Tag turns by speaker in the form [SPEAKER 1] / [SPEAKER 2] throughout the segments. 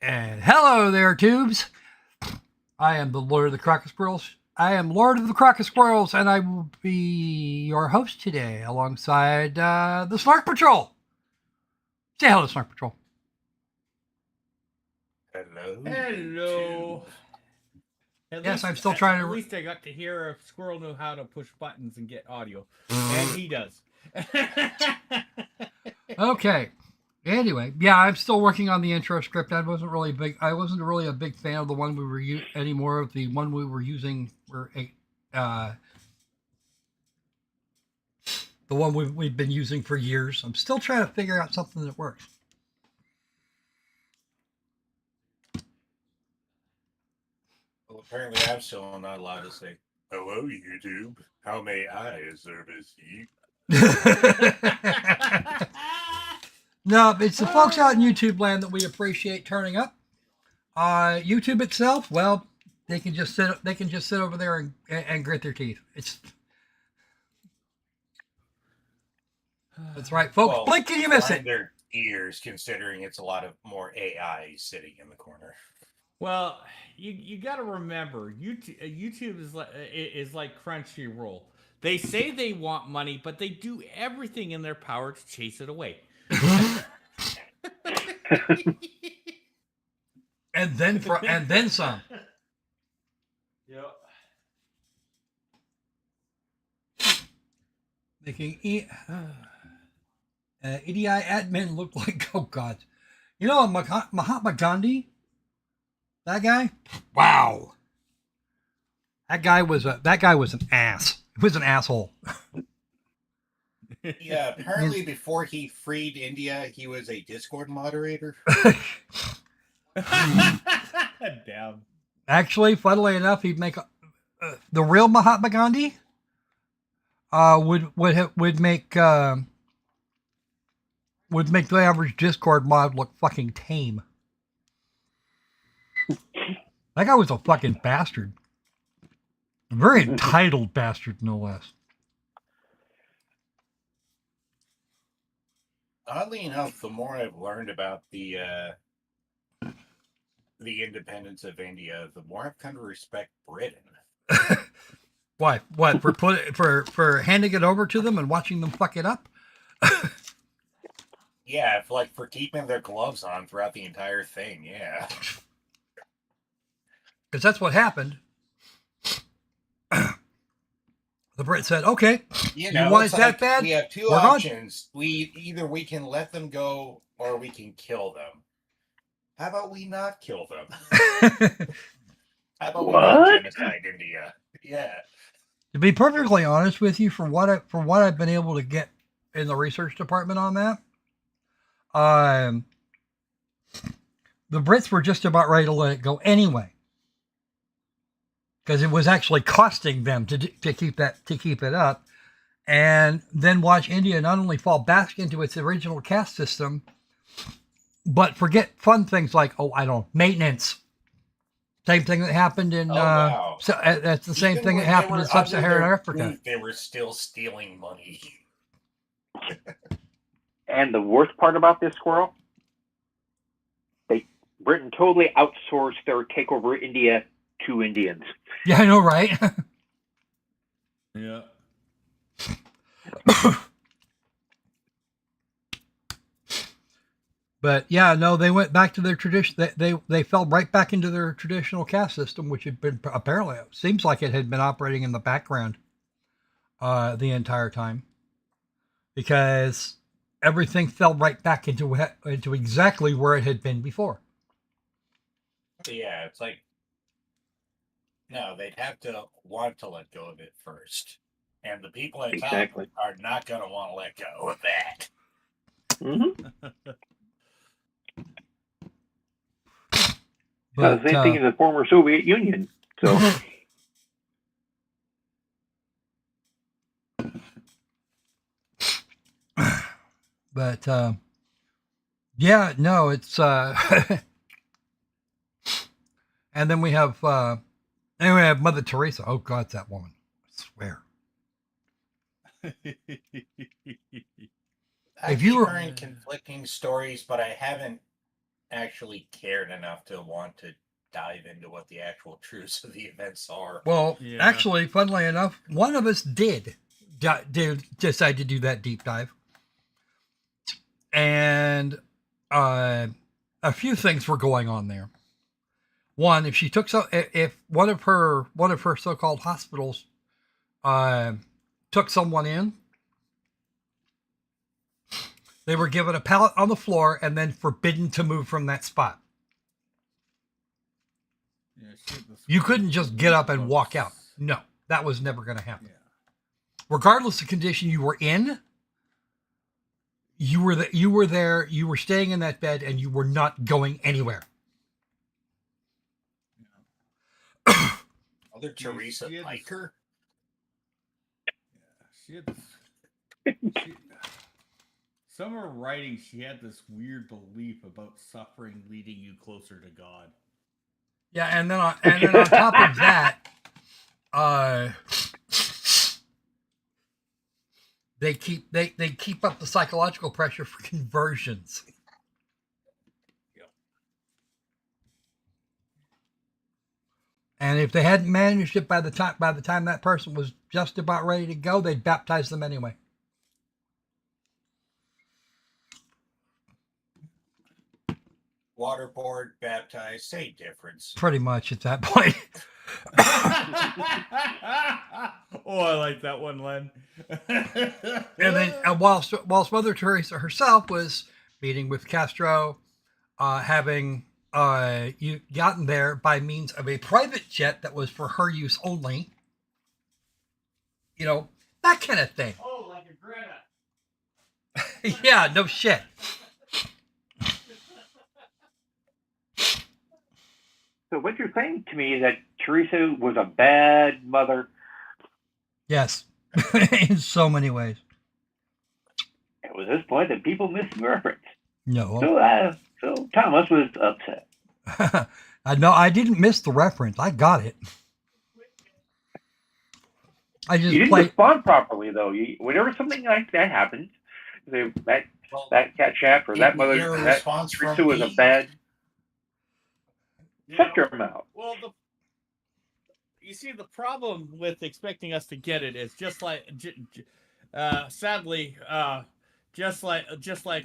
[SPEAKER 1] And hello there, tubes. I am the Lord of the Squirrels. I am Lord of the Squirrels, and I will be your host today alongside the Snark Patrol. Say hello, Snark Patrol.
[SPEAKER 2] Hello.
[SPEAKER 3] Hello.
[SPEAKER 1] Yes, I'm still trying to.
[SPEAKER 3] At least I got to hear if Squirrel knew how to push buttons and get audio, and he does.
[SPEAKER 1] Okay. Anyway, yeah, I'm still working on the intro script. I wasn't really a big fan of the one we were anymore. The one we were using the one we've been using for years. I'm still trying to figure out something that works.
[SPEAKER 2] Well, apparently I'm still not allowed to say, hello, YouTube. How may I service you?
[SPEAKER 1] No, it's the folks out in YouTube land that we appreciate turning up. YouTube itself, well, they can just sit over there and grit their teeth. That's right, folks.
[SPEAKER 2] Well,
[SPEAKER 1] blink and you miss it.
[SPEAKER 2] Their ears, considering it's a lot of more AI sitting in the corner.
[SPEAKER 3] Well, you got to remember, YouTube is like Crunchyroll. They say they want money, but they do everything in their power to chase it away.
[SPEAKER 1] and then some.
[SPEAKER 3] Yep.
[SPEAKER 1] Making EDI admin look like, oh god, you know Mahatma Gandhi. That guy, wow. That guy was an ass. He was an asshole.
[SPEAKER 2] Yeah, apparently before he freed India, he was a Discord moderator.
[SPEAKER 3] Damn.
[SPEAKER 1] Actually, funnily enough, he'd make the real Mahatma Gandhi. Would make the average Discord mod look fucking tame. That guy was a fucking bastard. A very entitled bastard, no less.
[SPEAKER 2] Oddly enough, the more I've learned about the independence of India, the more I've come to respect Britain.
[SPEAKER 1] Why? What? For handing it over to them and watching them fuck it up?
[SPEAKER 2] Yeah, for keeping their gloves on throughout the entire thing, yeah.
[SPEAKER 1] Because that's what happened. The Brit said, "Okay, you want it that bad?
[SPEAKER 2] We have two options. Either we can let them go or we can kill them. How about we not kill them? How about we not genocide India? Yeah."
[SPEAKER 1] To be perfectly honest with you, from what I've been able to get in the research department on that, the Brits were just about ready to let it go anyway, because it was actually costing them to keep it up, and then watch India not only fall back into its original caste system, but forget fun things like maintenance. Same thing that happened in.
[SPEAKER 2] Wow.
[SPEAKER 1] So that's the same thing that happened in sub-Saharan Africa.
[SPEAKER 2] They were still stealing money.
[SPEAKER 4] And the worst part about this, Squirrel, Britain totally outsourced their takeover India to Indians.
[SPEAKER 1] Yeah, I know, right?
[SPEAKER 3] Yeah.
[SPEAKER 1] But yeah, no, they went back to their tradition. They fell right back into their traditional caste system, which had been apparently, it seems like it had been operating in the background the entire time, because everything fell right back into exactly where it had been before.
[SPEAKER 2] Yeah, it's like, no, they'd have to want to let go of it first, and the people at top are not going to want to let go of that.
[SPEAKER 4] Mm-hmm. The same thing in the former Soviet Union. So,
[SPEAKER 1] but yeah, no, it's and then we have Mother Teresa. Oh God, that woman! I swear.
[SPEAKER 2] I've heard conflicting stories, but I haven't actually cared enough to want to dive into what the actual truths of the events are.
[SPEAKER 1] Well,
[SPEAKER 3] Yeah.
[SPEAKER 1] actually, funnily enough, one of us did decide to do that deep dive, and a few things were going on there. One, if one of her so-called hospitals took someone in, they were given a pallet on the floor and then forbidden to move from that spot.
[SPEAKER 3] Yeah,
[SPEAKER 1] You couldn't just get up and walk out. No, that was never going to happen.
[SPEAKER 3] Yeah.
[SPEAKER 1] Regardless of condition you were in, you were there, you were staying in that bed, and you were not going anywhere.
[SPEAKER 2] Mother Teresa
[SPEAKER 3] she had
[SPEAKER 2] Piker?
[SPEAKER 3] She had some of her writing, she had this weird belief about suffering leading you closer to God.
[SPEAKER 1] Yeah, and then on top of that, they keep up the psychological pressure for conversions.
[SPEAKER 3] Yep.
[SPEAKER 1] And if they hadn't managed it by the time that person was just about ready to go, they'd baptize them anyway.
[SPEAKER 2] Waterboard, baptized, same difference.
[SPEAKER 1] Pretty much at that point.
[SPEAKER 3] Oh, I like that one, Len.
[SPEAKER 1] And then whilst Mother Teresa herself was meeting with Castro, having gotten there by means of a private jet that was for her use only, that kind of thing.
[SPEAKER 3] Oh, like a Greta.
[SPEAKER 1] Yeah, no shit.
[SPEAKER 4] So what you're saying to me is that Teresa was a bad mother.
[SPEAKER 1] Yes, in so many ways.
[SPEAKER 4] It was this point that people missed the reference.
[SPEAKER 1] No.
[SPEAKER 4] So Thomas was upset.
[SPEAKER 1] No, I didn't miss the reference. I got it. I just
[SPEAKER 4] You didn't
[SPEAKER 1] played.
[SPEAKER 4] respond properly, though. Whenever something like that happens, that cat chap or that mother,
[SPEAKER 2] Your
[SPEAKER 4] that
[SPEAKER 2] response from
[SPEAKER 4] Teresa was a
[SPEAKER 2] me?
[SPEAKER 4] bad.
[SPEAKER 3] You
[SPEAKER 4] Shut
[SPEAKER 3] know,
[SPEAKER 4] your mouth.
[SPEAKER 3] Well, you see, the problem with expecting us to get it is just like, sadly, just like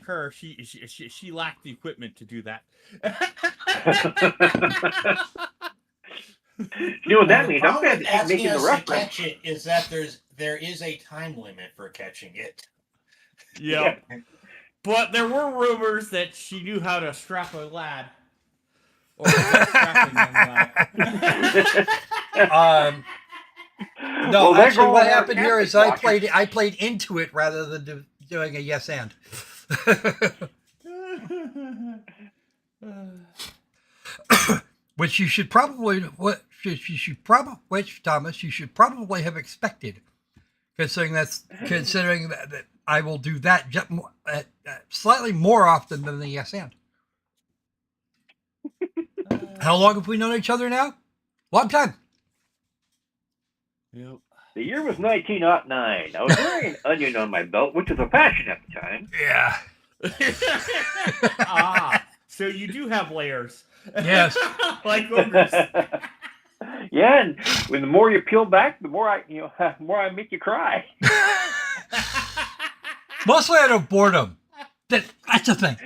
[SPEAKER 3] her, she lacked the equipment to do that.
[SPEAKER 4] You know what that
[SPEAKER 2] The
[SPEAKER 4] means? I'm
[SPEAKER 2] problem
[SPEAKER 4] going
[SPEAKER 2] with
[SPEAKER 4] to keep
[SPEAKER 2] asking
[SPEAKER 4] making the
[SPEAKER 2] us to
[SPEAKER 4] reference.
[SPEAKER 2] catch it is that there is a time limit for catching it.
[SPEAKER 3] Yeah. But there were rumors that she knew how to strap a lad. Or strapping a lad.
[SPEAKER 1] No,
[SPEAKER 4] Well,
[SPEAKER 1] actually, what
[SPEAKER 4] there
[SPEAKER 1] happened here is
[SPEAKER 4] Catholic
[SPEAKER 1] I played into it rather than doing a yes and. Which you should probably Thomas, you should probably have expected, considering that I will do that slightly more often than the yes and. How long have we known each other now? Long time.
[SPEAKER 3] Yep.
[SPEAKER 4] The year was 1909. I was wearing an onion on my belt, which was a fashion at the time.
[SPEAKER 1] Yeah.
[SPEAKER 3] So you do have layers.
[SPEAKER 1] Yes.
[SPEAKER 3] Like ogres.
[SPEAKER 4] Yeah, and when the more you peel back, the more I make you cry.
[SPEAKER 1] Mostly out of boredom. That's the thing.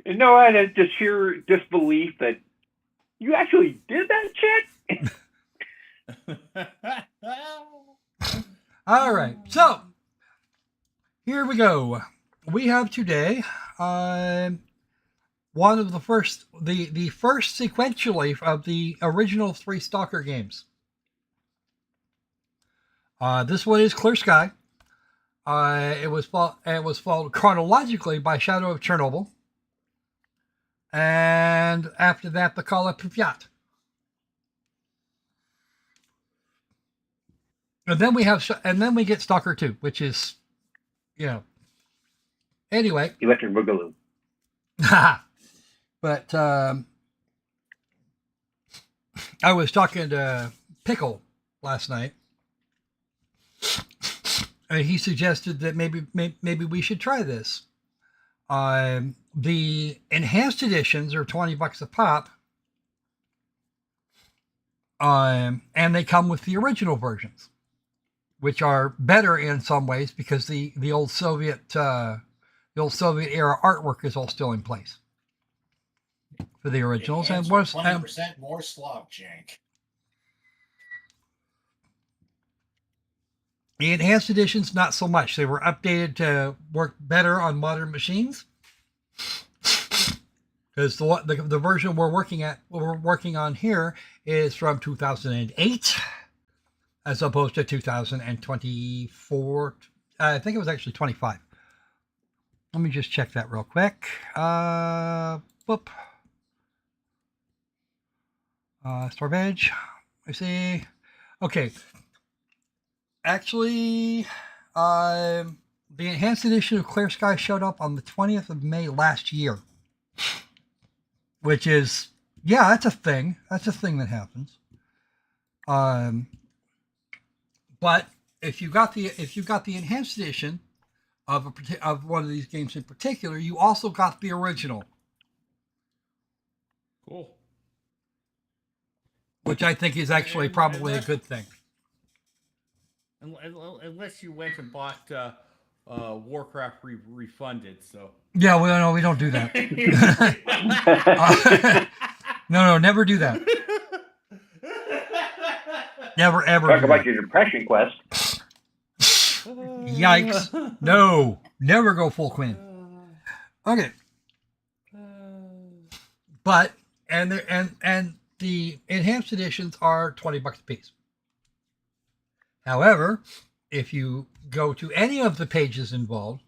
[SPEAKER 4] No, I had just sheer disbelief that you actually did that shit.
[SPEAKER 1] All right. So, here we go. We have today one of the first sequentially of the original 3 Stalker games. This one is Clear Sky. It was followed chronologically by Shadow of Chernobyl. And after that, the Call of Pripyat. And then we get Stalker 2, which is, anyway.
[SPEAKER 4] Electric Boogaloo.
[SPEAKER 1] But I was talking to Pickle last night, and he suggested that maybe we should try this. The enhanced editions are $20 a pop. And they come with the original versions, which are better in some ways because the old Soviet era artwork is all still in place for the originals, and was
[SPEAKER 2] 20% more slop jank.
[SPEAKER 1] The enhanced editions not so much. They were updated to work better on modern machines. Because the version we're working on here is from 2008, as opposed to 2024. I think it was actually 25. Let me just check that real quick. Whoop. Storage. I see. Okay. Actually, the enhanced edition of Clear Sky showed up on the 20th of May last year. Which is, yeah, that's a thing. That's a thing that happens. But if you got the enhanced edition of one of these games in particular, you also got the original.
[SPEAKER 3] Cool.
[SPEAKER 1] Which I think is actually probably a good thing.
[SPEAKER 3] Unless you went and bought Warcraft Refunded, so.
[SPEAKER 1] Yeah, well, no, we don't do that. No, never do that. Never, ever.
[SPEAKER 4] Talk about your depression quest.
[SPEAKER 1] Yikes. No, never go full Quinn. Okay. But, and the enhanced editions are $20 a piece. However, if you go to any of the pages involved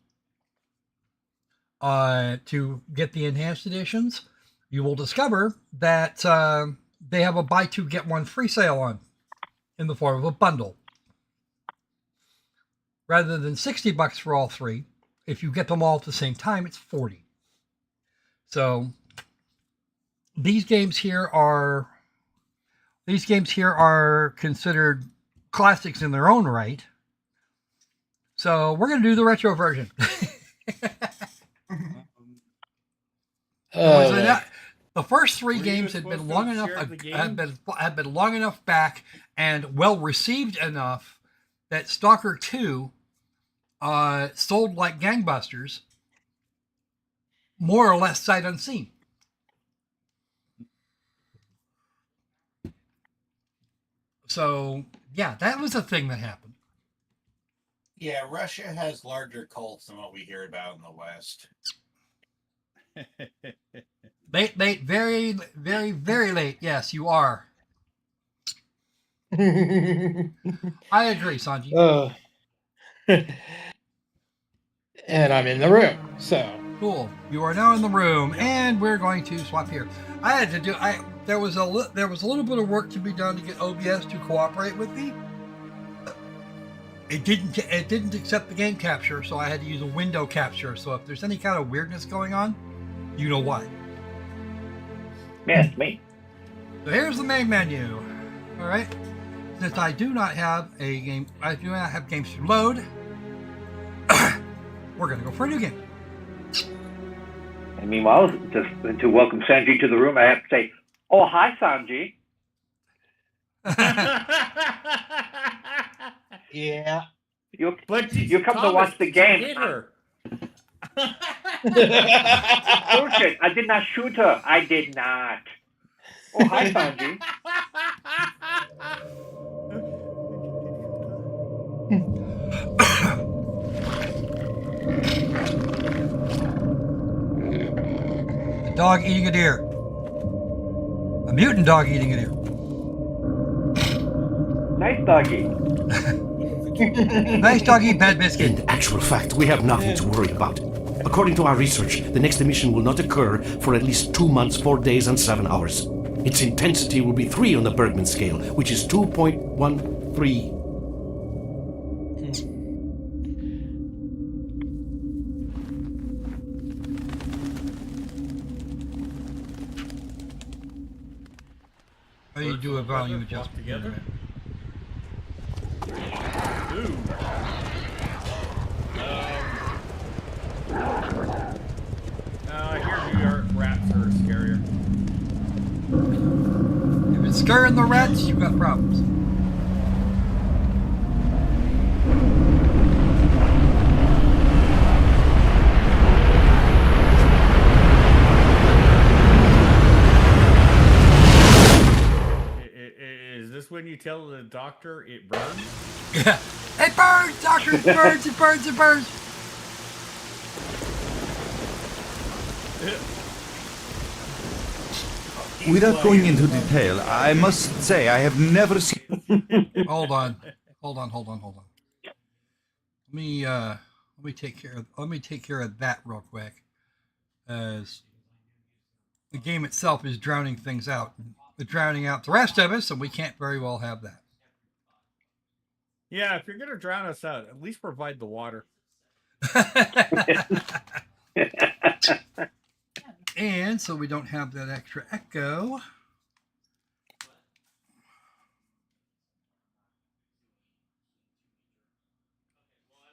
[SPEAKER 1] to get the enhanced editions, you will discover that they have a buy two get one free sale on in the form of a bundle. Rather than $60 for all three, if you get them all at the same time, it's $40. So these games here are considered classics in their own right. So we're going to do the retro version. The first three games had been long enough back and well received enough that S.T.A.L.K.E.R 2 sold like gangbusters, more or less sight unseen. So yeah, that was a thing that happened.
[SPEAKER 2] Yeah, Russia has larger cults than what we hear about in the West.
[SPEAKER 1] Late, very, very, very late. Yes, you are. I agree, Sanji.
[SPEAKER 5] And I'm in the room, so.
[SPEAKER 1] Cool. You are now in the room, and we're going to swap here. There was a little bit of work to be done to get OBS to cooperate with me. It didn't accept the game capture, so I had to use a window capture. So if there's any kind of weirdness going on, you know why.
[SPEAKER 4] Yeah, it's me.
[SPEAKER 1] So here's the main menu. All right. Since I do not have games to load, we're going to go for a new game.
[SPEAKER 4] And meanwhile, just to welcome Sanji to the room, I have to say, "Oh, hi, Sanji."
[SPEAKER 5] Yeah.
[SPEAKER 4] You come to watch the game.
[SPEAKER 3] Hit her.
[SPEAKER 4] Bullshit. I did not shoot her. I did not. Oh, hi, Sanji.
[SPEAKER 1] A dog eating a deer. A mutant dog eating a deer.
[SPEAKER 4] Nice doggy.
[SPEAKER 1] Nice doggy, bad biscuit.
[SPEAKER 6] In actual fact, we have nothing to worry about. According to our research, the next emission will not occur for at least 2 months, 4 days, and 7 hours. Its intensity will be 3 on the Bergman scale, which is 2.13.
[SPEAKER 1] How do you do a volume adjustment
[SPEAKER 3] together? Ooh.
[SPEAKER 1] stirring the rats, you got problems.
[SPEAKER 3] Is this when you tell the doctor it burns?
[SPEAKER 1] Yeah. It burns, doctor, it burns, it burns, it burns.
[SPEAKER 7] Without going into detail, I must say I have never seen.
[SPEAKER 1] Hold on. Let me take care of that real quick. As the game itself is drowning things out. It's drowning out the rest of us, and we can't very well have that.
[SPEAKER 3] Yeah, if you're gonna drown us out, at least provide the water.
[SPEAKER 1] And so we don't have that extra echo.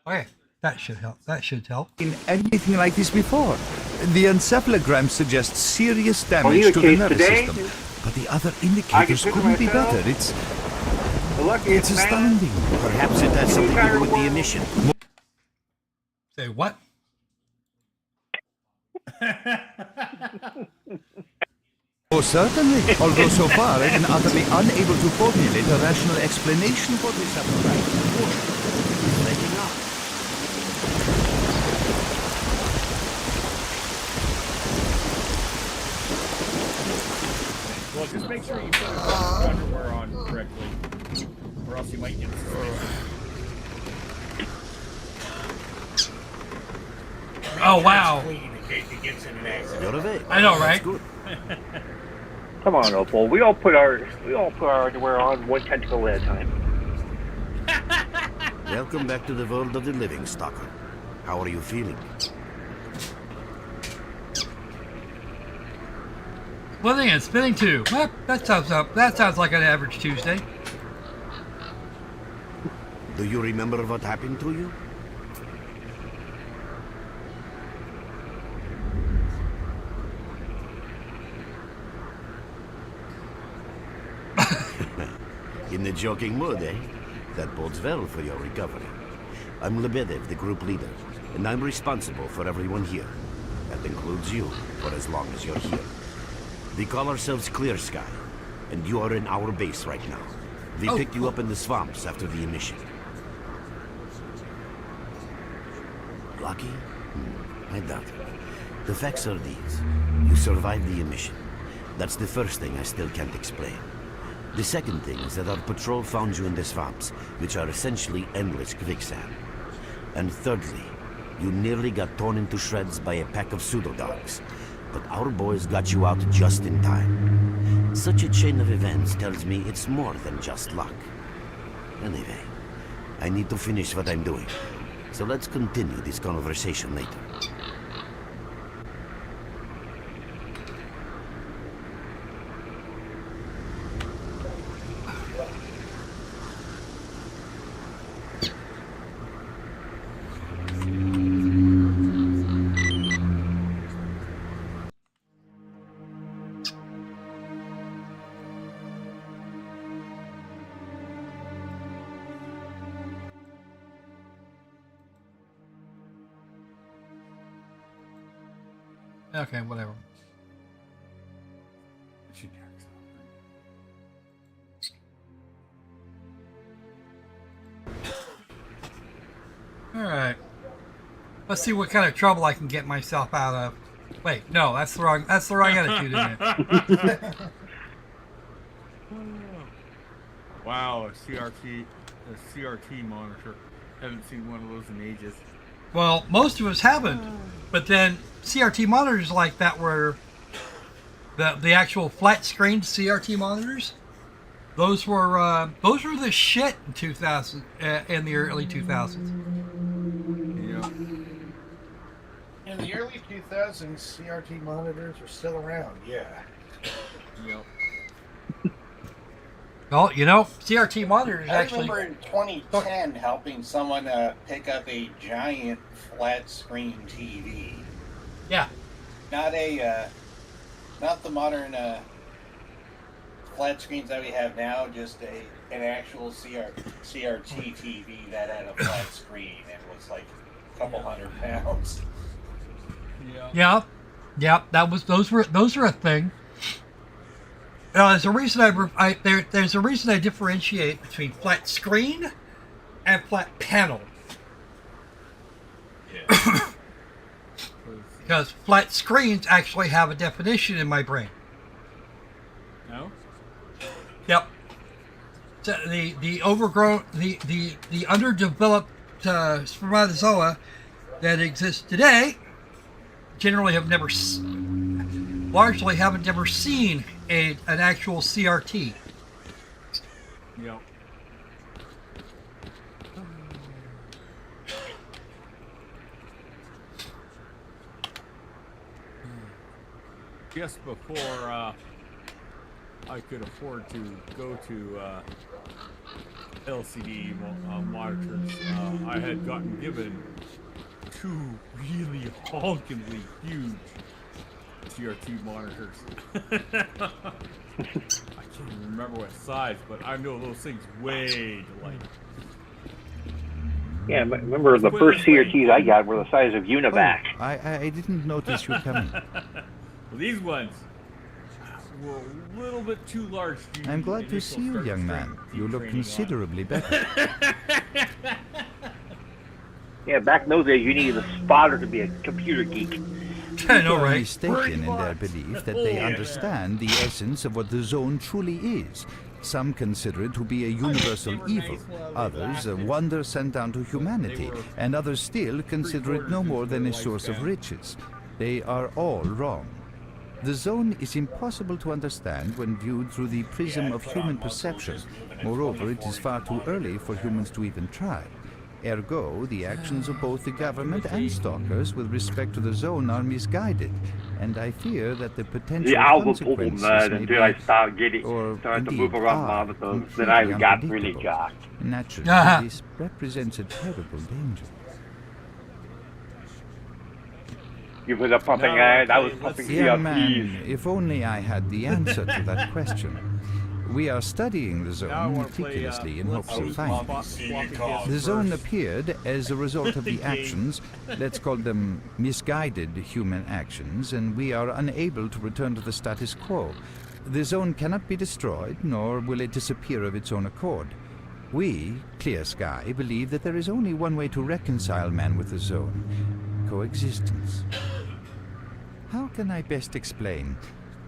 [SPEAKER 1] Okay, that should help.
[SPEAKER 7] In anything like this before. The encephalogram suggests serious
[SPEAKER 4] Well,
[SPEAKER 7] damage
[SPEAKER 4] you
[SPEAKER 7] to the
[SPEAKER 4] case
[SPEAKER 7] nervous
[SPEAKER 4] today?
[SPEAKER 7] system, but the other
[SPEAKER 4] I can
[SPEAKER 7] indicators
[SPEAKER 4] picture
[SPEAKER 7] couldn't be
[SPEAKER 4] myself.
[SPEAKER 7] better.
[SPEAKER 4] The luckiest
[SPEAKER 7] It's
[SPEAKER 4] man.
[SPEAKER 7] astounding.
[SPEAKER 6] Perhaps it has something to do with the emission.
[SPEAKER 1] Say what?
[SPEAKER 7] Oh, certainly. Although so far I've been utterly unable to formulate a rational explanation for this apparatus.
[SPEAKER 3] Well, just make sure you put your underwear on correctly, or else you might get suspicious.
[SPEAKER 1] Oh wow!
[SPEAKER 2] Clean in case he gets in an accident.
[SPEAKER 6] You're of age.
[SPEAKER 1] I know, right?
[SPEAKER 6] That's good.
[SPEAKER 4] Come on, Opal. We all put our underwear on one tentacle at a time.
[SPEAKER 6] Welcome back to the world of the living, Stalker. How are you feeling?
[SPEAKER 1] Splitting and spinning too. Well, that sounds like an average Tuesday.
[SPEAKER 6] Do you remember what happened to you? In the joking mood, eh? That bodes well for your recovery. I'm Lebedev, the group leader, and I'm responsible for everyone here. That includes you, for as long as you're here. We call ourselves Clear Sky, and you are in our base right now. We
[SPEAKER 1] Oh,
[SPEAKER 6] picked you up in the swamps after the emission. Lucky? I doubt it. The facts are these. You survived the emission. That's the first thing I still can't explain. The second thing is that our patrol found you in the swamps, which are essentially endless quicksand. And thirdly, you nearly got torn into shreds by a pack of pseudo-dogs. But our boys got you out just in time. Such a chain of events tells me it's more than just luck. Anyway, I need to finish what I'm doing. So let's continue this conversation later.
[SPEAKER 1] Okay, whatever. All right. Let's see what kind of trouble I can get myself out of. Wait, no, that's the wrong attitude, isn't it?
[SPEAKER 3] Wow, a CRT monitor. Haven't seen one of those in ages.
[SPEAKER 1] Well, most of us haven't. But then CRT monitors like that were the actual flat screen CRT monitors. Those were the shit in 2000 in the early 2000s.
[SPEAKER 3] Yeah.
[SPEAKER 2] In the early 2000s, CRT monitors were still around. Yeah.
[SPEAKER 3] Yep.
[SPEAKER 1] Well, you know, CRT monitors
[SPEAKER 2] I
[SPEAKER 1] actually.
[SPEAKER 2] remember in 2010 helping someone pick up a giant flat screen TV.
[SPEAKER 1] Yeah.
[SPEAKER 2] Not the modern flat screens that we have now, just an actual CRT TV that had a flat screen and was like a couple £100.
[SPEAKER 3] Yeah.
[SPEAKER 1] Yeah. Those were a thing. There's a reason there's a reason I differentiate between flat screen and flat panel.
[SPEAKER 2] Yeah.
[SPEAKER 1] Because flat screens actually have a definition in my brain.
[SPEAKER 3] No?
[SPEAKER 1] Yep. So the overgrown, the underdeveloped spermatozoa that exists today generally have never, largely haven't never seen an actual CRT.
[SPEAKER 3] Yep. Just before I could afford to go to LCD monitors, I had gotten given 2 really honkingly huge CRT monitors. I can't even remember what size, but I know those things way alike.
[SPEAKER 4] Yeah, remember the first CRTs I got were the size of Univac.
[SPEAKER 7] Oh, I didn't notice you coming.
[SPEAKER 3] Well, these ones were a little bit too large.
[SPEAKER 7] I'm glad to see you, young man. You look considerably better.
[SPEAKER 4] Yeah, back in those days, you needed a spotter to be a computer geek.
[SPEAKER 1] I know,
[SPEAKER 7] People are
[SPEAKER 1] right?
[SPEAKER 7] mistaken in their belief that they understand the essence of what the zone truly is. Some consider it to be a universal evil, others a wonder sent down to humanity, and others still consider it no more than a source of riches. They are all wrong. The zone is impossible to understand when viewed through the prism of human perception. Moreover, it is far too early for humans to even try. Ergo, the actions of both the government and stalkers with respect to the zone are misguided, and I fear that the potential
[SPEAKER 4] The album
[SPEAKER 7] consequences
[SPEAKER 4] pulled
[SPEAKER 7] may
[SPEAKER 4] until
[SPEAKER 7] be,
[SPEAKER 4] I started to
[SPEAKER 7] indeed
[SPEAKER 4] move around
[SPEAKER 7] are,
[SPEAKER 4] monitors. Then I
[SPEAKER 7] completely
[SPEAKER 4] got really
[SPEAKER 7] unpredictable.
[SPEAKER 4] shocked.
[SPEAKER 7] Naturally, this represents a terrible danger.
[SPEAKER 4] You put a pumping
[SPEAKER 3] No,
[SPEAKER 4] iron, I was
[SPEAKER 3] okay,
[SPEAKER 4] pumping
[SPEAKER 7] Young man,
[SPEAKER 4] CRTs.
[SPEAKER 7] if only I had the answer to that question. We are studying the
[SPEAKER 3] Now I
[SPEAKER 7] zone
[SPEAKER 3] want to play.
[SPEAKER 7] meticulously in
[SPEAKER 3] Let's
[SPEAKER 7] hopes of
[SPEAKER 3] see,
[SPEAKER 7] finding
[SPEAKER 3] floppy
[SPEAKER 7] it. The
[SPEAKER 3] disk
[SPEAKER 7] zone
[SPEAKER 3] first.
[SPEAKER 7] appeared as a result of the actions, let's call them misguided human actions, and we are unable to return to the status quo. The zone cannot be destroyed, nor will it disappear of its own accord. We, Clear Sky, believe that there is only one way to reconcile man with the zone: coexistence. How can I best explain?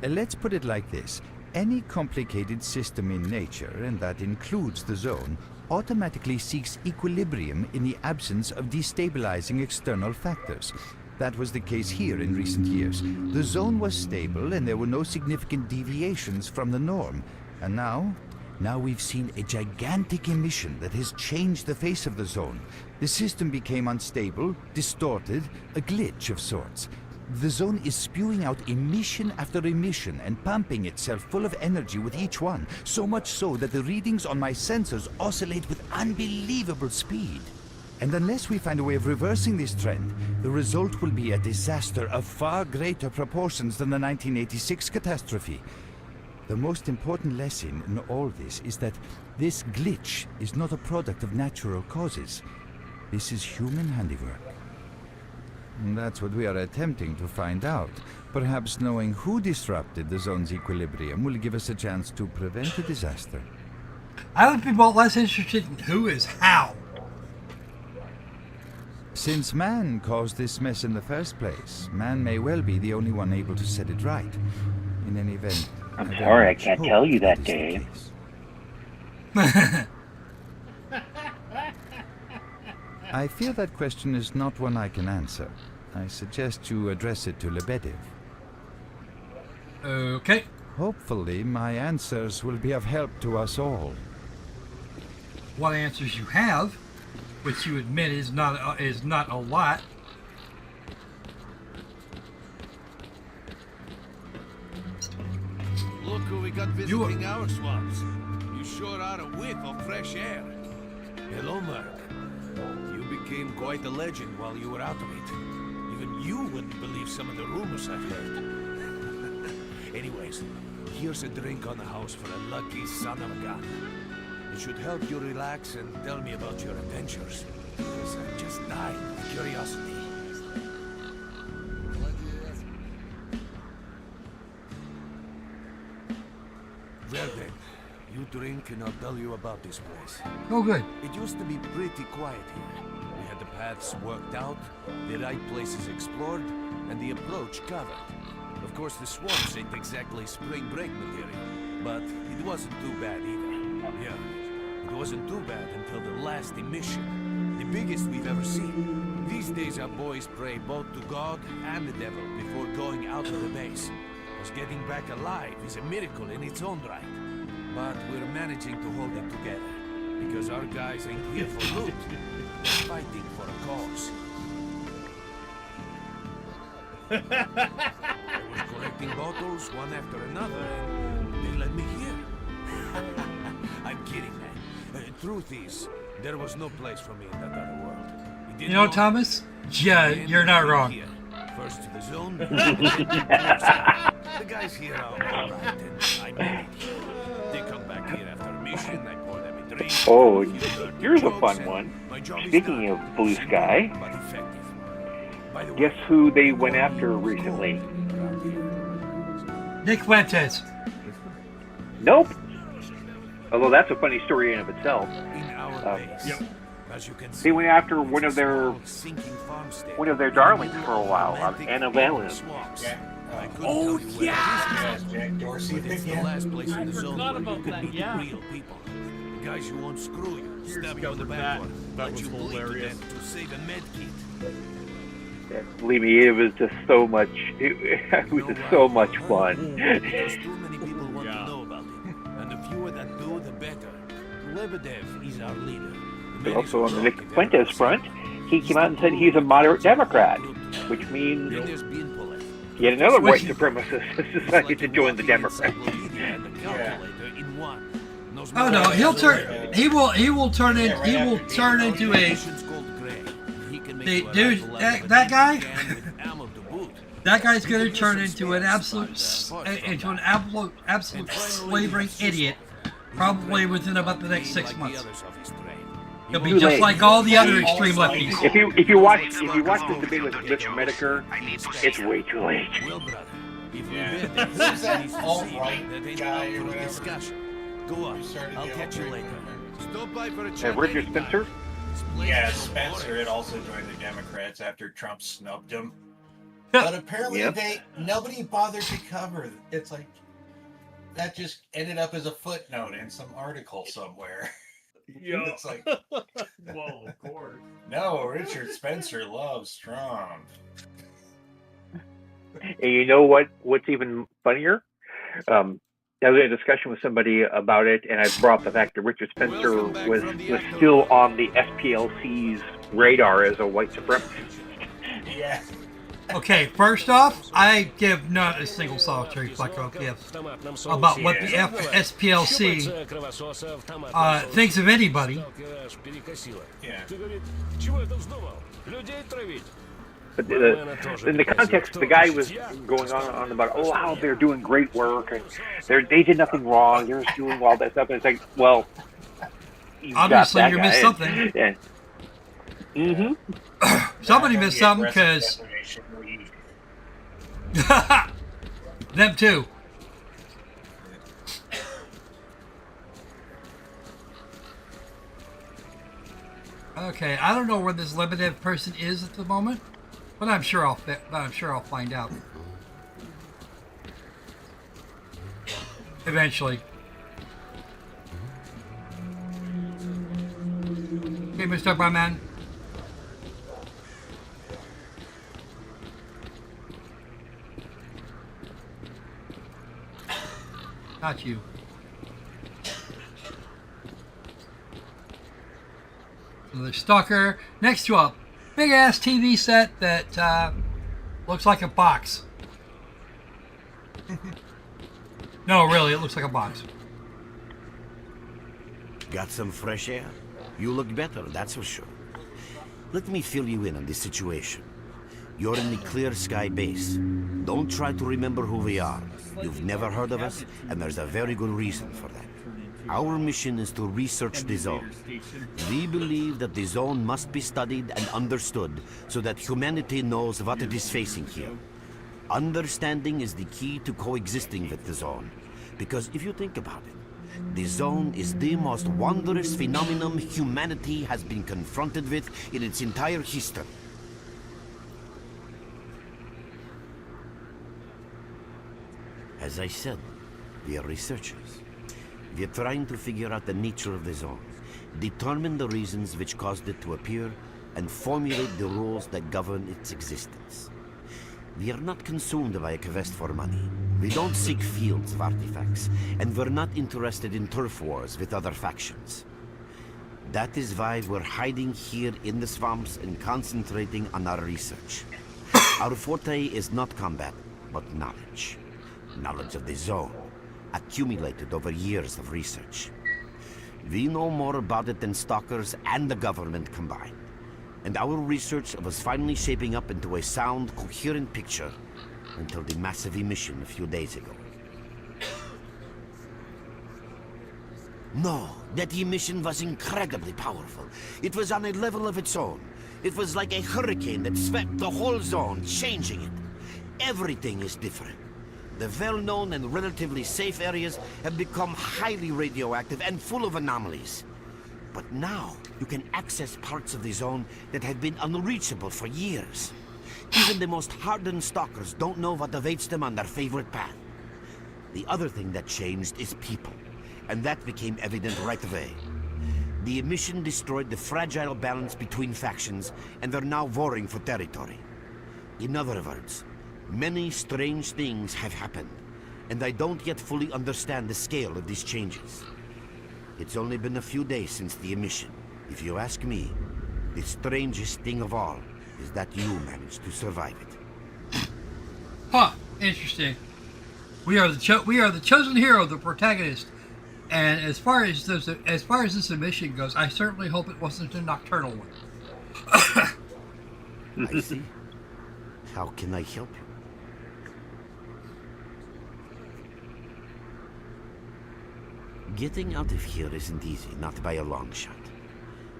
[SPEAKER 7] Let's put it like this. Any complicated system in nature, and that includes the zone, automatically seeks equilibrium in the absence of destabilizing external factors. That was the case here in recent years. The zone was stable and there were no significant deviations from the norm. And now we've seen a gigantic emission that has changed the face of the zone. The system became unstable, distorted, a glitch of sorts. The zone is spewing out emission after emission and pumping itself full of energy with each one, so much so that the readings on my sensors oscillate with unbelievable speed. And unless we find a way of reversing this trend, the result will be a disaster of far greater proportions than the 1986 catastrophe. The most important lesson in all this is that this glitch is not a product of natural causes. This is human handiwork. And that's what we are attempting to find out. Perhaps knowing who disrupted the zone's equilibrium will give us a chance to prevent a disaster.
[SPEAKER 1] I would be more less interested in who is how.
[SPEAKER 7] Since man caused this mess in the first place, man may well be the only one able to set it right. In any event,
[SPEAKER 4] I'm
[SPEAKER 7] very
[SPEAKER 4] sorry I
[SPEAKER 7] much
[SPEAKER 4] can't
[SPEAKER 7] hope
[SPEAKER 4] tell you that,
[SPEAKER 7] is the
[SPEAKER 4] Dave.
[SPEAKER 7] case. I fear that question is not one I can answer. I suggest you address it to Lebedev.
[SPEAKER 1] Okay.
[SPEAKER 7] Hopefully, my answers will be of help to us all.
[SPEAKER 1] What answers you have, which you admit is not a lot.
[SPEAKER 8] Look who we got visiting our swamps. You sure are a whiff of fresh air. Hello, Mark. You became quite a legend while you were out of it. Even you wouldn't believe some of the rumors I've heard. Anyways, here's a drink on the house for a lucky son of a gun. It should help you relax and tell me about your adventures. Because I'm just dying of curiosity. Well then, you drink and I'll tell you about this place.
[SPEAKER 1] Oh, good.
[SPEAKER 8] It used to be pretty quiet here. We had the paths worked out, the right places explored, and the approach covered. Of course, the swamps ain't exactly spring break material, but it wasn't too bad either. Yeah, it wasn't too bad until the last emission. The biggest we've ever seen. These days our boys pray both to God and the devil before going out of the base. Because getting back alive is a miracle in its own right. But we're managing to hold it together. Because our guys ain't here for loot. They're fighting for a cause. I was collecting bottles one after another, and they led me here. I'm kidding, man. Truth is, there was no place for me in that other world.
[SPEAKER 1] You know, Thomas? Yeah, you're not wrong.
[SPEAKER 8] Here. First to the zone. The guys here are all right, and I made it here. They come back here after a mission, I pour them a drink.
[SPEAKER 4] Oh, here's a fun one. Speaking of Blue Sky, guess who they went after recently?
[SPEAKER 1] Nick Fuentes.
[SPEAKER 4] Nope. Although that's a funny story in of itself. They went after one of their darlings for a while, Anna Valen.
[SPEAKER 2] Oh
[SPEAKER 8] yeah!
[SPEAKER 2] Jack Dorsey
[SPEAKER 8] It's the
[SPEAKER 2] again.
[SPEAKER 8] last place in the zone
[SPEAKER 5] forgot
[SPEAKER 8] where you
[SPEAKER 5] about
[SPEAKER 8] can
[SPEAKER 5] that,
[SPEAKER 8] meet
[SPEAKER 5] yeah.
[SPEAKER 8] real people. The guys who won't screw you, stab you in the back, or
[SPEAKER 3] That
[SPEAKER 8] let
[SPEAKER 3] was
[SPEAKER 8] you bleed to
[SPEAKER 3] hilarious.
[SPEAKER 8] death to save a med kit.
[SPEAKER 4] Believe me, it was just so much. It was just so much fun.
[SPEAKER 8] Because too many people want to know about it, and the fewer that do, the better. Lebedev is our leader.
[SPEAKER 4] But also on the Nick Fuentes front, he came out and said he's a moderate Democrat, which means
[SPEAKER 8] Then there's Beanpole.
[SPEAKER 4] yet another white
[SPEAKER 1] Which-
[SPEAKER 4] supremacist has decided to join the Democrats.
[SPEAKER 1] Oh no, he'll turn. He will turn in. He will turn into a. Dude, that guy. That guy's gonna turn into an absolute slavering idiot. Probably within about the next 6 months. He'll be just like all the other extreme lefties.
[SPEAKER 4] If you watch this debate with Mitch Mediker, it's way too late.
[SPEAKER 2] Who's that alt-right guy or whatever?
[SPEAKER 8] Discussion. Go on. I'll catch you later. Stop by for a chat.
[SPEAKER 4] And Richard
[SPEAKER 8] anytime.
[SPEAKER 4] Spencer,
[SPEAKER 2] Yeah, Spencer had also joined the Democrats after Trump snubbed him. But apparently
[SPEAKER 4] Yep.
[SPEAKER 2] nobody bothered to cover. It's like that just ended up as a footnote in some article somewhere.
[SPEAKER 3] Yeah.
[SPEAKER 2] It's like,
[SPEAKER 3] Well, of course.
[SPEAKER 2] no, Richard Spencer loves Trump.
[SPEAKER 4] and you know what's even funnier? I was in a discussion with somebody about it, and I brought the fact that Richard Spencer was still on the SPLC's radar as a white supremacist.
[SPEAKER 2] Yeah.
[SPEAKER 1] Okay, first off, I give not a single solitary fleck of gift about what the SPLC thinks of anybody.
[SPEAKER 2] Yeah.
[SPEAKER 4] But in the context, the guy was going on about, oh, how they're doing great work, and they did nothing wrong. They're just doing all that stuff. And it's like, well,
[SPEAKER 1] Obviously, you missed something.
[SPEAKER 4] Yeah. Mm-hmm.
[SPEAKER 1] Somebody missed something because them too. Okay, I don't know where this limited person is at the moment, but I'm sure I'll find out eventually. Hey, Mr. Barman. Not you. So the Stalker next to a big ass TV set that looks like a box. No, really, it looks like a box.
[SPEAKER 9] Got some fresh air? You look better, that's for sure. Let me fill you in on the situation. You're in the Clear Sky base. Don't try to remember who we are. You've never heard of us, and there's a very good reason for that. Our mission is to research the zone. We believe that the zone must be studied and understood so that humanity knows what it is facing here. Understanding is the key to coexisting with the zone. Because if you think about it, the zone is the most wondrous phenomenon humanity has been confronted with in its entire history. As I said, we are researchers. We are trying to figure out the nature of the zone, determine the reasons which caused it to appear, and formulate the rules that govern its existence. We are not consumed by a quest for money. We don't seek fields of artifacts, and we're not interested in turf wars with other factions. That is why we're hiding here in the swamps and concentrating on our research. Our forte is not combat, but knowledge. Knowledge of the zone, accumulated over years of research. We know more about it than stalkers and the government combined. And our research was finally shaping up into a sound, coherent picture until the massive emission a few days ago. No, that emission was incredibly powerful. It was on a level of its own. It was like a hurricane that swept the whole zone, changing it. Everything is different. The well-known and relatively safe areas have become highly radioactive and full of anomalies. But now, you can access parts of the zone that have been unreachable for years. Even the most hardened stalkers don't know what awaits them on their favorite path. The other thing that changed is people, and that became evident right away. The emission destroyed the fragile balance between factions, and they're now warring for territory. In other words, many strange things have happened, and I don't yet fully understand the scale of these changes. It's only been a few days since the emission. If you ask me, the strangest thing of all is that you managed to survive it.
[SPEAKER 1] Huh, interesting. We are the chosen hero, the protagonist. And as far as this emission goes, I certainly hope it wasn't a nocturnal one.
[SPEAKER 9] I see. How can I help you? Getting out of here isn't easy, not by a long shot.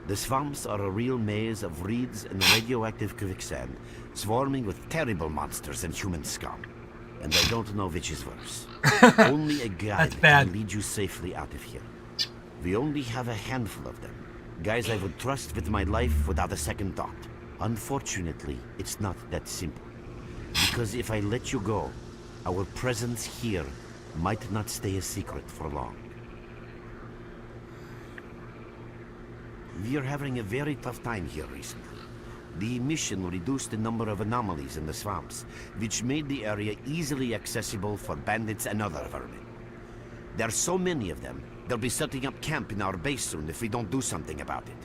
[SPEAKER 9] The swamps are a real maze of reeds and radioactive quicksand, swarming with terrible monsters and human scum. And I don't know which is worse. Only a guide can lead you safely out of here. We only have a handful of them. Guys I would trust with my life without a second thought. Unfortunately, it's not that simple. Because if I let you go, our presence here might not stay a secret for long. We are having a very tough time here recently. The emission reduced the number of anomalies in the swamps, which made the area easily accessible for bandits and other vermin. There are so many of them, they'll be setting up camp in our base soon if we don't do something about it.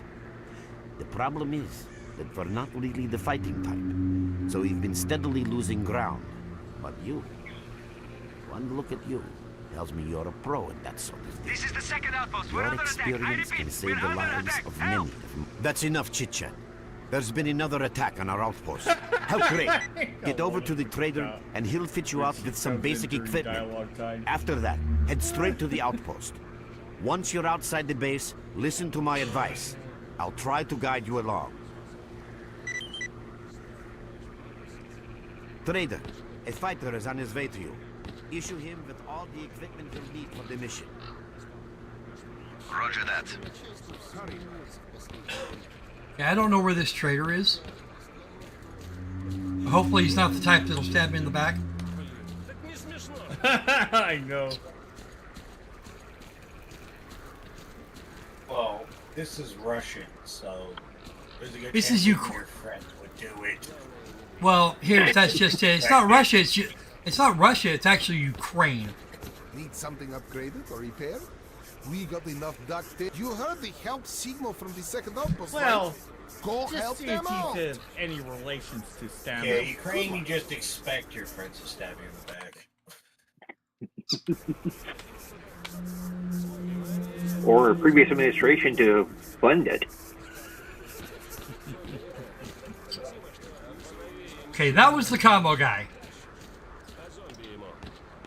[SPEAKER 9] The problem is that we're not really the fighting type, so we've been steadily losing ground. But you, one look at you, tells me you're a pro in that sort of thing.
[SPEAKER 10] This is the second outpost.
[SPEAKER 9] Your experience can save the lives of many of them. That's enough chit-chat. There's been another attack on our outpost. S.T.A.L.K.E.R. Get over to the trader and he'll fit you out with some basic equipment. After that, head straight to the outpost. Once you're outside the base, listen to my advice. I'll try to guide you along. Trader, a fighter is on his way to you. Issue him with all the equipment he'll need for the mission.
[SPEAKER 10] Roger that.
[SPEAKER 1] Yeah, I don't know where this trader is. Hopefully he's not the type that'll stab me in the back.
[SPEAKER 3] I know.
[SPEAKER 2] Well, this is Russian, so there's a good
[SPEAKER 1] This
[SPEAKER 2] chance
[SPEAKER 1] is
[SPEAKER 2] your friend would do it.
[SPEAKER 1] Well, that's just it. It's not Russia. It's not Russia. It's actually Ukraine.
[SPEAKER 11] Need something upgraded or repaired? We got enough duct tape. You heard the help signal from the second outpost.
[SPEAKER 3] Well,
[SPEAKER 11] right? Go
[SPEAKER 3] just
[SPEAKER 11] help
[SPEAKER 3] see
[SPEAKER 11] them
[SPEAKER 3] if
[SPEAKER 11] out.
[SPEAKER 3] he has any relations to Stamina.
[SPEAKER 2] Yeah, Ukraine, you just expect your friends to stab you in the back.
[SPEAKER 4] Or a previous administration to fund it.
[SPEAKER 1] Okay, that was the combo guy.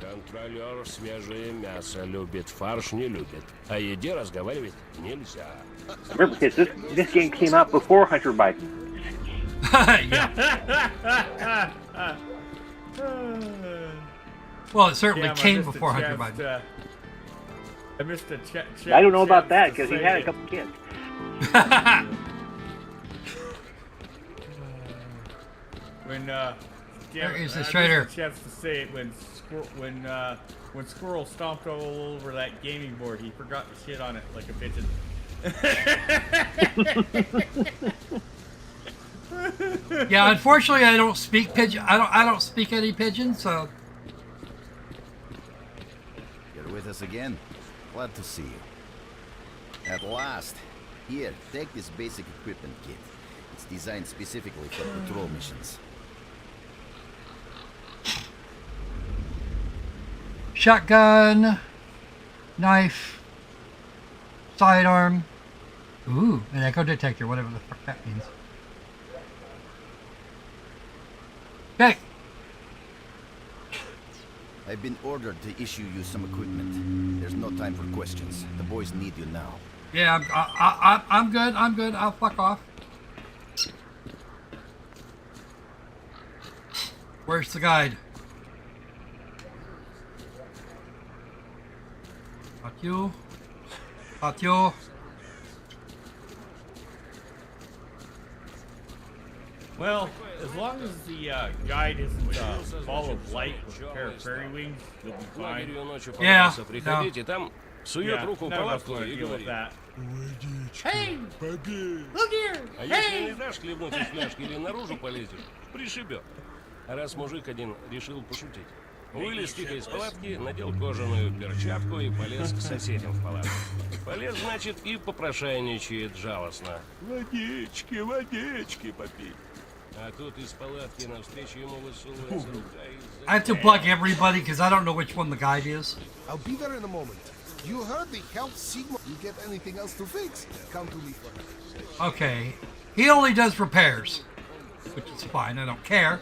[SPEAKER 8] Контролер свежее мясо любит, фарш не любит. О еде разговаривать нельзя.
[SPEAKER 4] Remember, kids, this game came out before Hunter Biden.
[SPEAKER 1] Yeah. Well, it certainly came before Hunter Biden.
[SPEAKER 3] I missed a chat.
[SPEAKER 4] I don't know about that because he had a couple kids.
[SPEAKER 3] When
[SPEAKER 1] There is the
[SPEAKER 3] I
[SPEAKER 1] Shredder.
[SPEAKER 3] missed a chance to say it when Squirrel stomped all over that gaming board, he forgot to shit on it like a pigeon.
[SPEAKER 1] Yeah, unfortunately, I don't speak pigeon. I don't speak any pigeon, so.
[SPEAKER 10] You're with us again. Glad to see you. At last. Here, take this basic equipment kit. It's designed specifically for patrol missions.
[SPEAKER 1] Shotgun, knife, sidearm. Ooh, an echo detector, whatever the fuck that means. Okay.
[SPEAKER 10] I've been ordered to issue you some equipment. There's no time for questions. The boys need you now.
[SPEAKER 1] Yeah, I'm good. I'm good. I'll fuck off. Where's the guide? Not you. Not you.
[SPEAKER 3] Well, as long as the guide isn't a ball of light with a pair of fairy wings, you'll be fine.
[SPEAKER 1] Yeah.
[SPEAKER 8] Приходите, там сует руку в
[SPEAKER 3] none of us
[SPEAKER 8] палатку
[SPEAKER 3] want to
[SPEAKER 8] и
[SPEAKER 3] deal with
[SPEAKER 8] говорит.
[SPEAKER 3] that.
[SPEAKER 11] Hey!
[SPEAKER 3] Look here!
[SPEAKER 8] А если не дашь хлебнуть из фляжки или наружу полезешь, пришибет. А раз мужик один решил пошутить, вылез тихо из палатки, надел кожаную перчатку и полез к соседям в палатку. Полез, значит, и попрошайничает жалостно. Водички, водички попить. А тут из палатки навстречу ему высовывается рука и...
[SPEAKER 1] I have to plug everybody because I don't know which one the guide is.
[SPEAKER 11] I'll be there in a moment. You heard the help signal. You get anything else to fix? Come to me for help.
[SPEAKER 1] Okay. He only does repairs, which is fine. I don't care.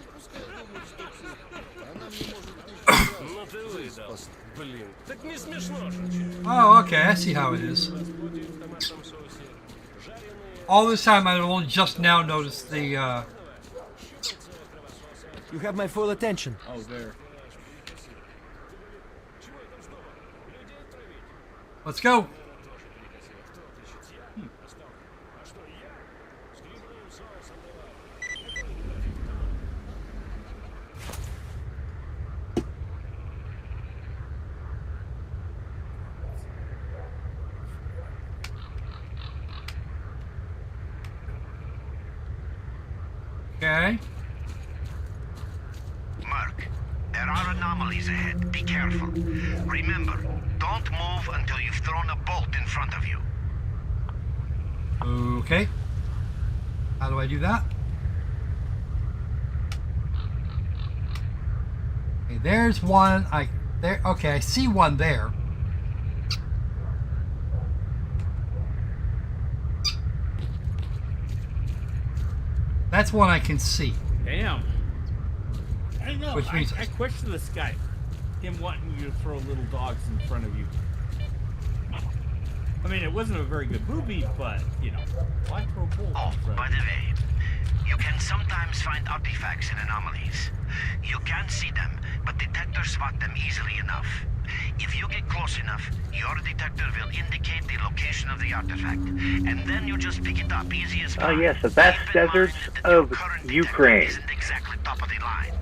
[SPEAKER 8] Ну ты выдал. Блин, так не смешно же.
[SPEAKER 1] Oh, okay. I see how it is. All this time, I've only just now noticed the.
[SPEAKER 12] You have my full attention.
[SPEAKER 3] Oh, there.
[SPEAKER 1] Let's go. Okay.
[SPEAKER 9] Mark, there are anomalies ahead. Be careful. Remember, don't move until you've thrown a bolt in front of you.
[SPEAKER 1] Okay. How do I do that? Okay, there's one. Okay, I see one there. That's one I can see.
[SPEAKER 3] Damn. I don't know.
[SPEAKER 1] Which means
[SPEAKER 3] I question this guy. Him wanting you to throw little dogs in front of you. I mean, it wasn't a very good movie, but, you know, why throw bolts in front
[SPEAKER 9] By
[SPEAKER 3] of
[SPEAKER 9] the
[SPEAKER 3] you?
[SPEAKER 9] way, you can sometimes find artifacts and anomalies. You can't see them, but detectors spot them easily enough. If you get close enough, your detector will indicate the location of the artifact, and then you just pick it up easy as pie.
[SPEAKER 4] Oh yes, the vast
[SPEAKER 9] Keep in
[SPEAKER 4] deserts
[SPEAKER 9] mind that your
[SPEAKER 4] of
[SPEAKER 9] current detector
[SPEAKER 4] Ukraine.
[SPEAKER 9] isn't exactly top of the line.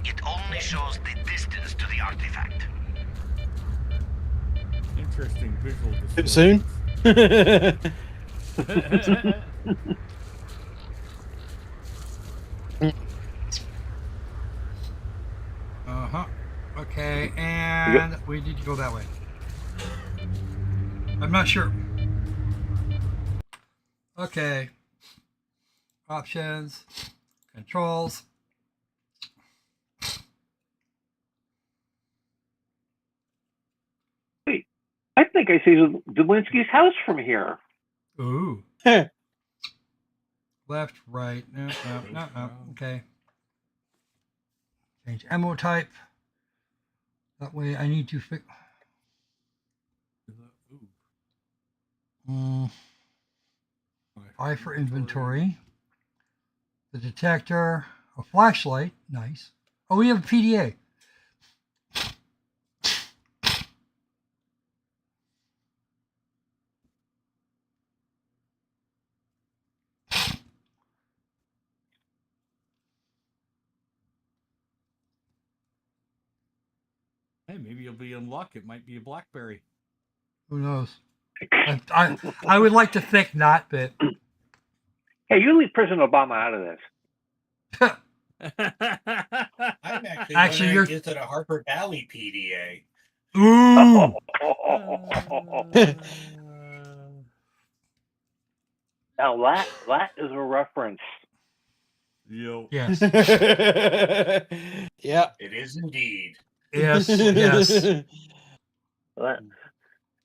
[SPEAKER 9] It only shows the distance to the artifact.
[SPEAKER 3] Interesting visual
[SPEAKER 5] Too
[SPEAKER 3] distortion.
[SPEAKER 5] soon?
[SPEAKER 1] Uh-huh. Okay, and we need to go that way. I'm not sure. Okay. Options. Controls.
[SPEAKER 4] Wait, I think I see Zelensky's house from here.
[SPEAKER 1] Ooh. Left, right. No. Okay. Change ammo type. That way I need to fix. I for inventory. The detector. A flashlight. Nice. Oh, we have a PDA.
[SPEAKER 3] Hey, maybe you'll be in luck. It might be a BlackBerry.
[SPEAKER 1] Who knows? I would like to think not, but
[SPEAKER 4] Hey, you leave President Obama out of this.
[SPEAKER 2] I'm actually
[SPEAKER 1] Actually,
[SPEAKER 2] wondering, is it a Harper Valley PDA?
[SPEAKER 1] ooh,
[SPEAKER 4] Now that is a reference.
[SPEAKER 3] Yo.
[SPEAKER 1] yes,
[SPEAKER 5] Yeah.
[SPEAKER 2] It is indeed.
[SPEAKER 1] yes, yes.
[SPEAKER 4] And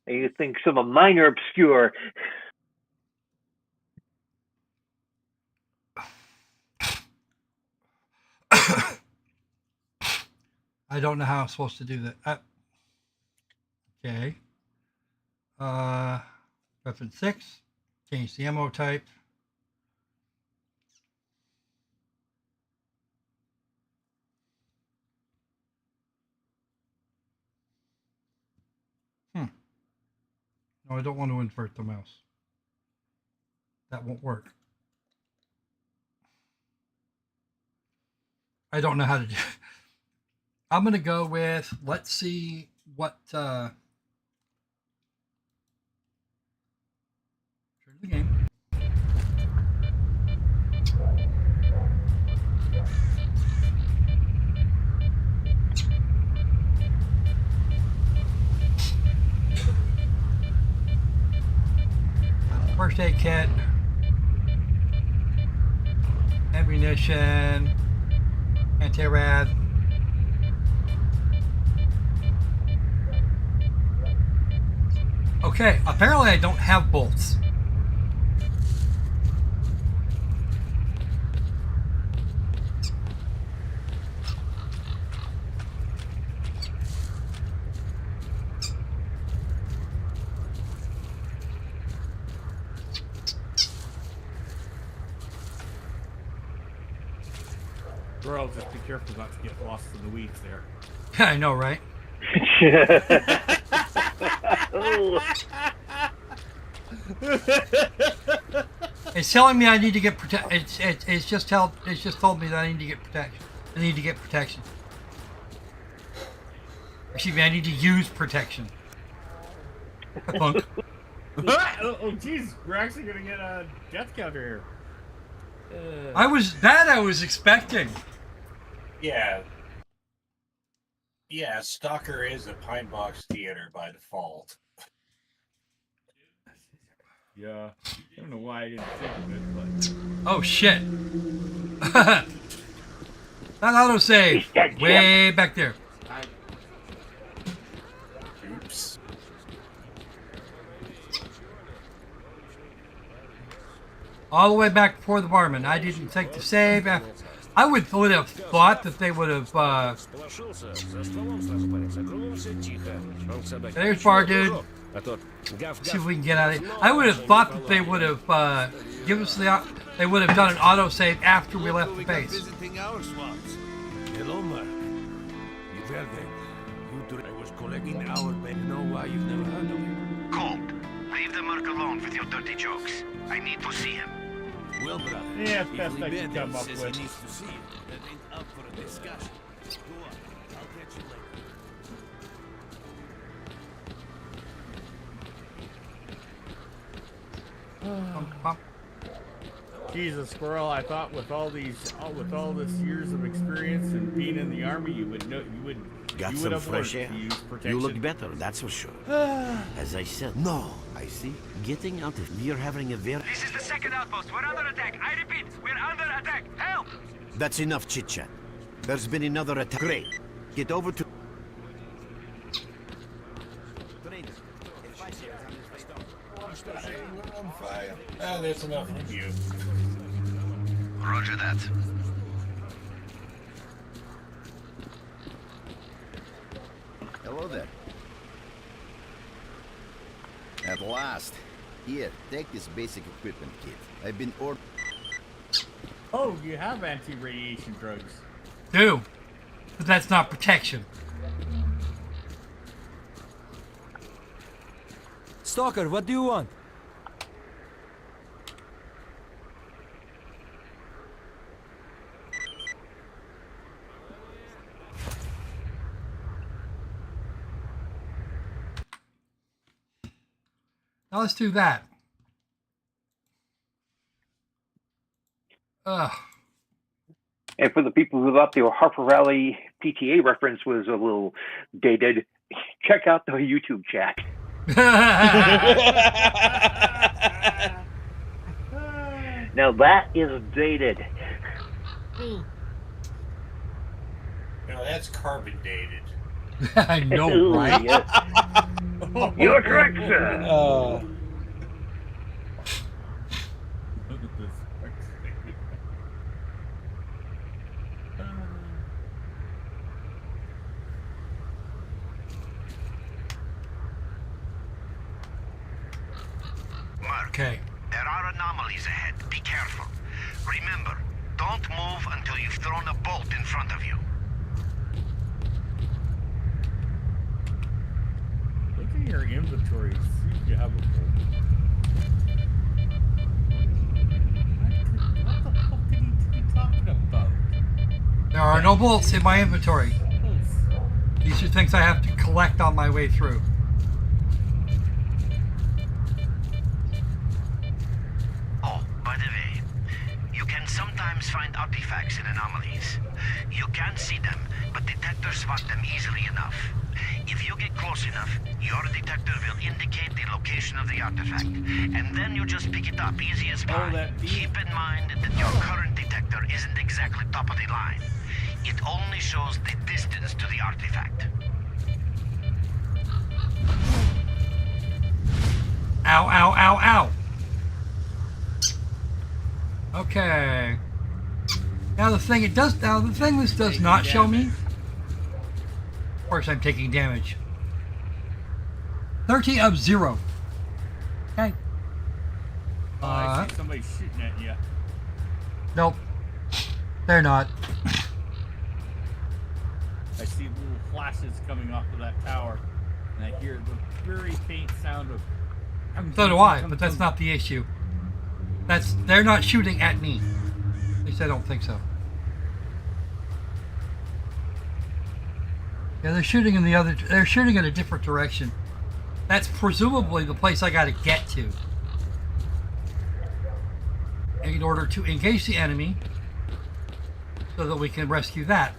[SPEAKER 4] you think some minor obscure.
[SPEAKER 1] I don't know how I'm supposed to do that. Okay. Weapon 6. Change the ammo type. No, I don't want to invert the mouse. That won't work. I don't know how to do it. I'm going to go with, let's see what, turn the game. First aid kit. Ammunition. Anti-rad. Okay, apparently I don't have bolts.
[SPEAKER 3] Girl, just be careful not to get lost in the weeds there.
[SPEAKER 1] Yeah, I know, right? It's telling me I need to get it's just told me that I need to get protection. I need to get protection. Excuse me, I need to use protection. Punk.
[SPEAKER 3] Oh, jeez, we're actually gonna get a death counter here.
[SPEAKER 1] I was expecting.
[SPEAKER 2] Yeah. Yeah, Stalker is a Pine Box Theater by default.
[SPEAKER 3] Yeah, I don't know why I didn't think of it, but...
[SPEAKER 1] Oh, shit. That autosave. Way back there.
[SPEAKER 2] Oops.
[SPEAKER 1] All the way back before the barman. I didn't take the save. I would have thought that they would have, there's bar dude. See if we can get out of here. I would have thought that they would have give us they would have done an autosave after we left the base.
[SPEAKER 8] Visiting our swamps. Hello, Mark. I was collecting our men. You know why you've never heard of him?
[SPEAKER 9] Colt, leave the Merc alone with your dirty jokes. I need to see him.
[SPEAKER 8] Well, brother,
[SPEAKER 3] Yeah,
[SPEAKER 8] if
[SPEAKER 3] best I can come
[SPEAKER 8] Libeda
[SPEAKER 3] up
[SPEAKER 8] says
[SPEAKER 3] with.
[SPEAKER 8] he needs to see you, that ain't up for a discussion. Go on, I'll catch you later.
[SPEAKER 3] Jesus, Squirrel, I thought with all this years of experience and being in the army, you would know,
[SPEAKER 9] Got
[SPEAKER 3] you
[SPEAKER 9] some
[SPEAKER 3] would have
[SPEAKER 9] fresh
[SPEAKER 3] learned
[SPEAKER 9] air.
[SPEAKER 3] to use protection.
[SPEAKER 9] You look better, that's for sure. As I said, no, I see. Getting out of we're having a very...
[SPEAKER 12] This is the second outpost. We're under attack. I repeat, we're under attack. Help!
[SPEAKER 9] That's enough chit-chat. There's been another attack. Great. Get over to...
[SPEAKER 2] We're on fire. Oh, that's enough of you.
[SPEAKER 9] Roger that.
[SPEAKER 10] Hello there. At last. Here, take this basic equipment kit. I've been ordered.
[SPEAKER 3] Oh, you have anti-radiation drugs.
[SPEAKER 1] Do. But that's not protection.
[SPEAKER 13] Stalker, what do you want?
[SPEAKER 1] Now let's do that. Ugh.
[SPEAKER 4] And for the people who thought the Harper Valley PTA reference was a little dated, check out the YouTube chat. Now that is dated.
[SPEAKER 2] No, that's carbon dated.
[SPEAKER 1] I know, right?
[SPEAKER 4] You're correct, sir.
[SPEAKER 9] Okay. There are anomalies ahead. Be careful. Remember, don't move until you've thrown a bolt in front of you.
[SPEAKER 3] Look at your inventory. See if you have a bolt. What the fuck are you talking about?
[SPEAKER 1] There are no bolts in my inventory. These are things I have to collect on my way through.
[SPEAKER 9] By the way, you can sometimes find artifacts in anomalies. You can't see them, but detectors spot them easily enough. If you get close enough, your detector will indicate the location of the artifact, and then you just pick it up easy as pie. Keep in mind that your current detector isn't exactly top of the line. It only shows the distance to the artifact.
[SPEAKER 1] Ow, ow, ow, ow. Okay. Now the thing this does not show me. Of course I'm taking damage. 30 of 0. Okay.
[SPEAKER 3] I see somebody shooting at you.
[SPEAKER 1] Nope. They're not.
[SPEAKER 3] I see little flashes coming off of that tower, and I hear the very faint sound of.
[SPEAKER 1] So do I, but that's not the issue. They're not shooting at me. At least I don't think so. Yeah, they're shooting in they're shooting in a different direction. That's presumably the place I gotta get to. In order to engage the enemy so that we can rescue that.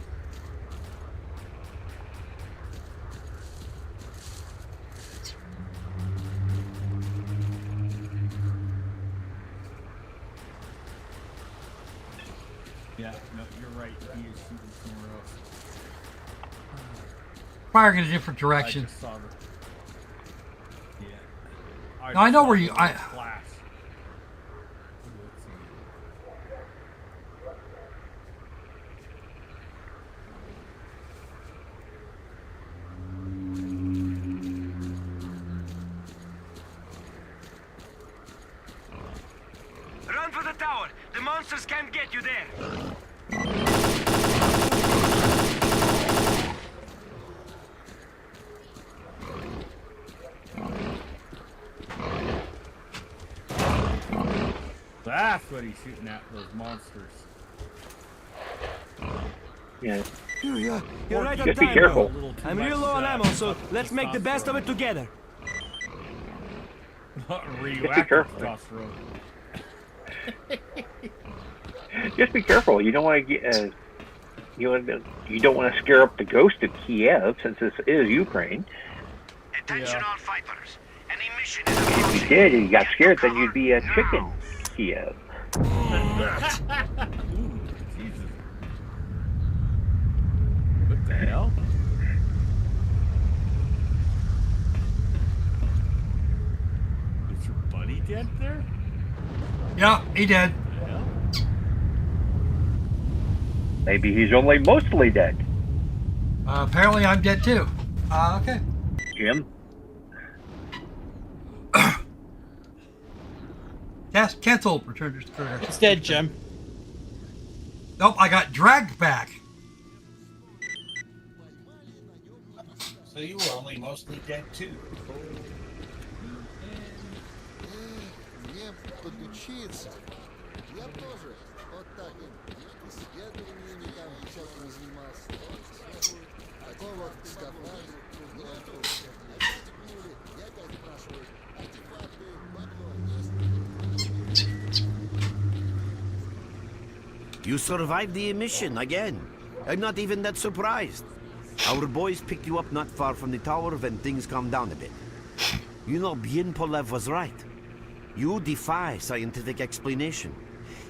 [SPEAKER 3] Yeah, no, you're right. He is shooting somewhere else.
[SPEAKER 1] Firing in a different direction.
[SPEAKER 3] I just saw the. Yeah.
[SPEAKER 1] Now I know where you.
[SPEAKER 3] Flash. Let's see.
[SPEAKER 12] Run for the tower. The monsters can't get you there.
[SPEAKER 3] That's what he's shooting at, those monsters.
[SPEAKER 4] Yeah.
[SPEAKER 13] You're right on
[SPEAKER 4] Just be
[SPEAKER 13] time,
[SPEAKER 4] careful.
[SPEAKER 13] bro. I'm real low on ammo, so let's make the best of it together.
[SPEAKER 3] Radioactive
[SPEAKER 4] careful. Just be careful. You don't want to get. You don't want to scare up the ghost of Kiev, since this is Ukraine.
[SPEAKER 9] Attention all fighters. Any mission is
[SPEAKER 4] If you did and you got scared, then you'd be a chicken, Kiev.
[SPEAKER 3] Ooh, Jesus. What the hell? Is your buddy dead there?
[SPEAKER 1] Yeah, he did.
[SPEAKER 3] What the hell?
[SPEAKER 4] Maybe he's only mostly dead.
[SPEAKER 1] Apparently I'm dead too. Okay.
[SPEAKER 4] Jim?
[SPEAKER 1] Yes, cancel. Return to career.
[SPEAKER 5] It's dead, Jim.
[SPEAKER 1] Nope, I got dragged back.
[SPEAKER 2] So you were only mostly dead too.
[SPEAKER 11] Не подучиться. Я тоже. Вот так вот. Исследованиями там всякими занимался. Такой вот скафандр. Я опять спрашиваю, артефакты, бабло есть?
[SPEAKER 9] You survived the emission again. I'm not even that surprised. Our boys picked you up not far from the tower when things calmed down a bit. You know, Bien Polev was right. You defy scientific explanation.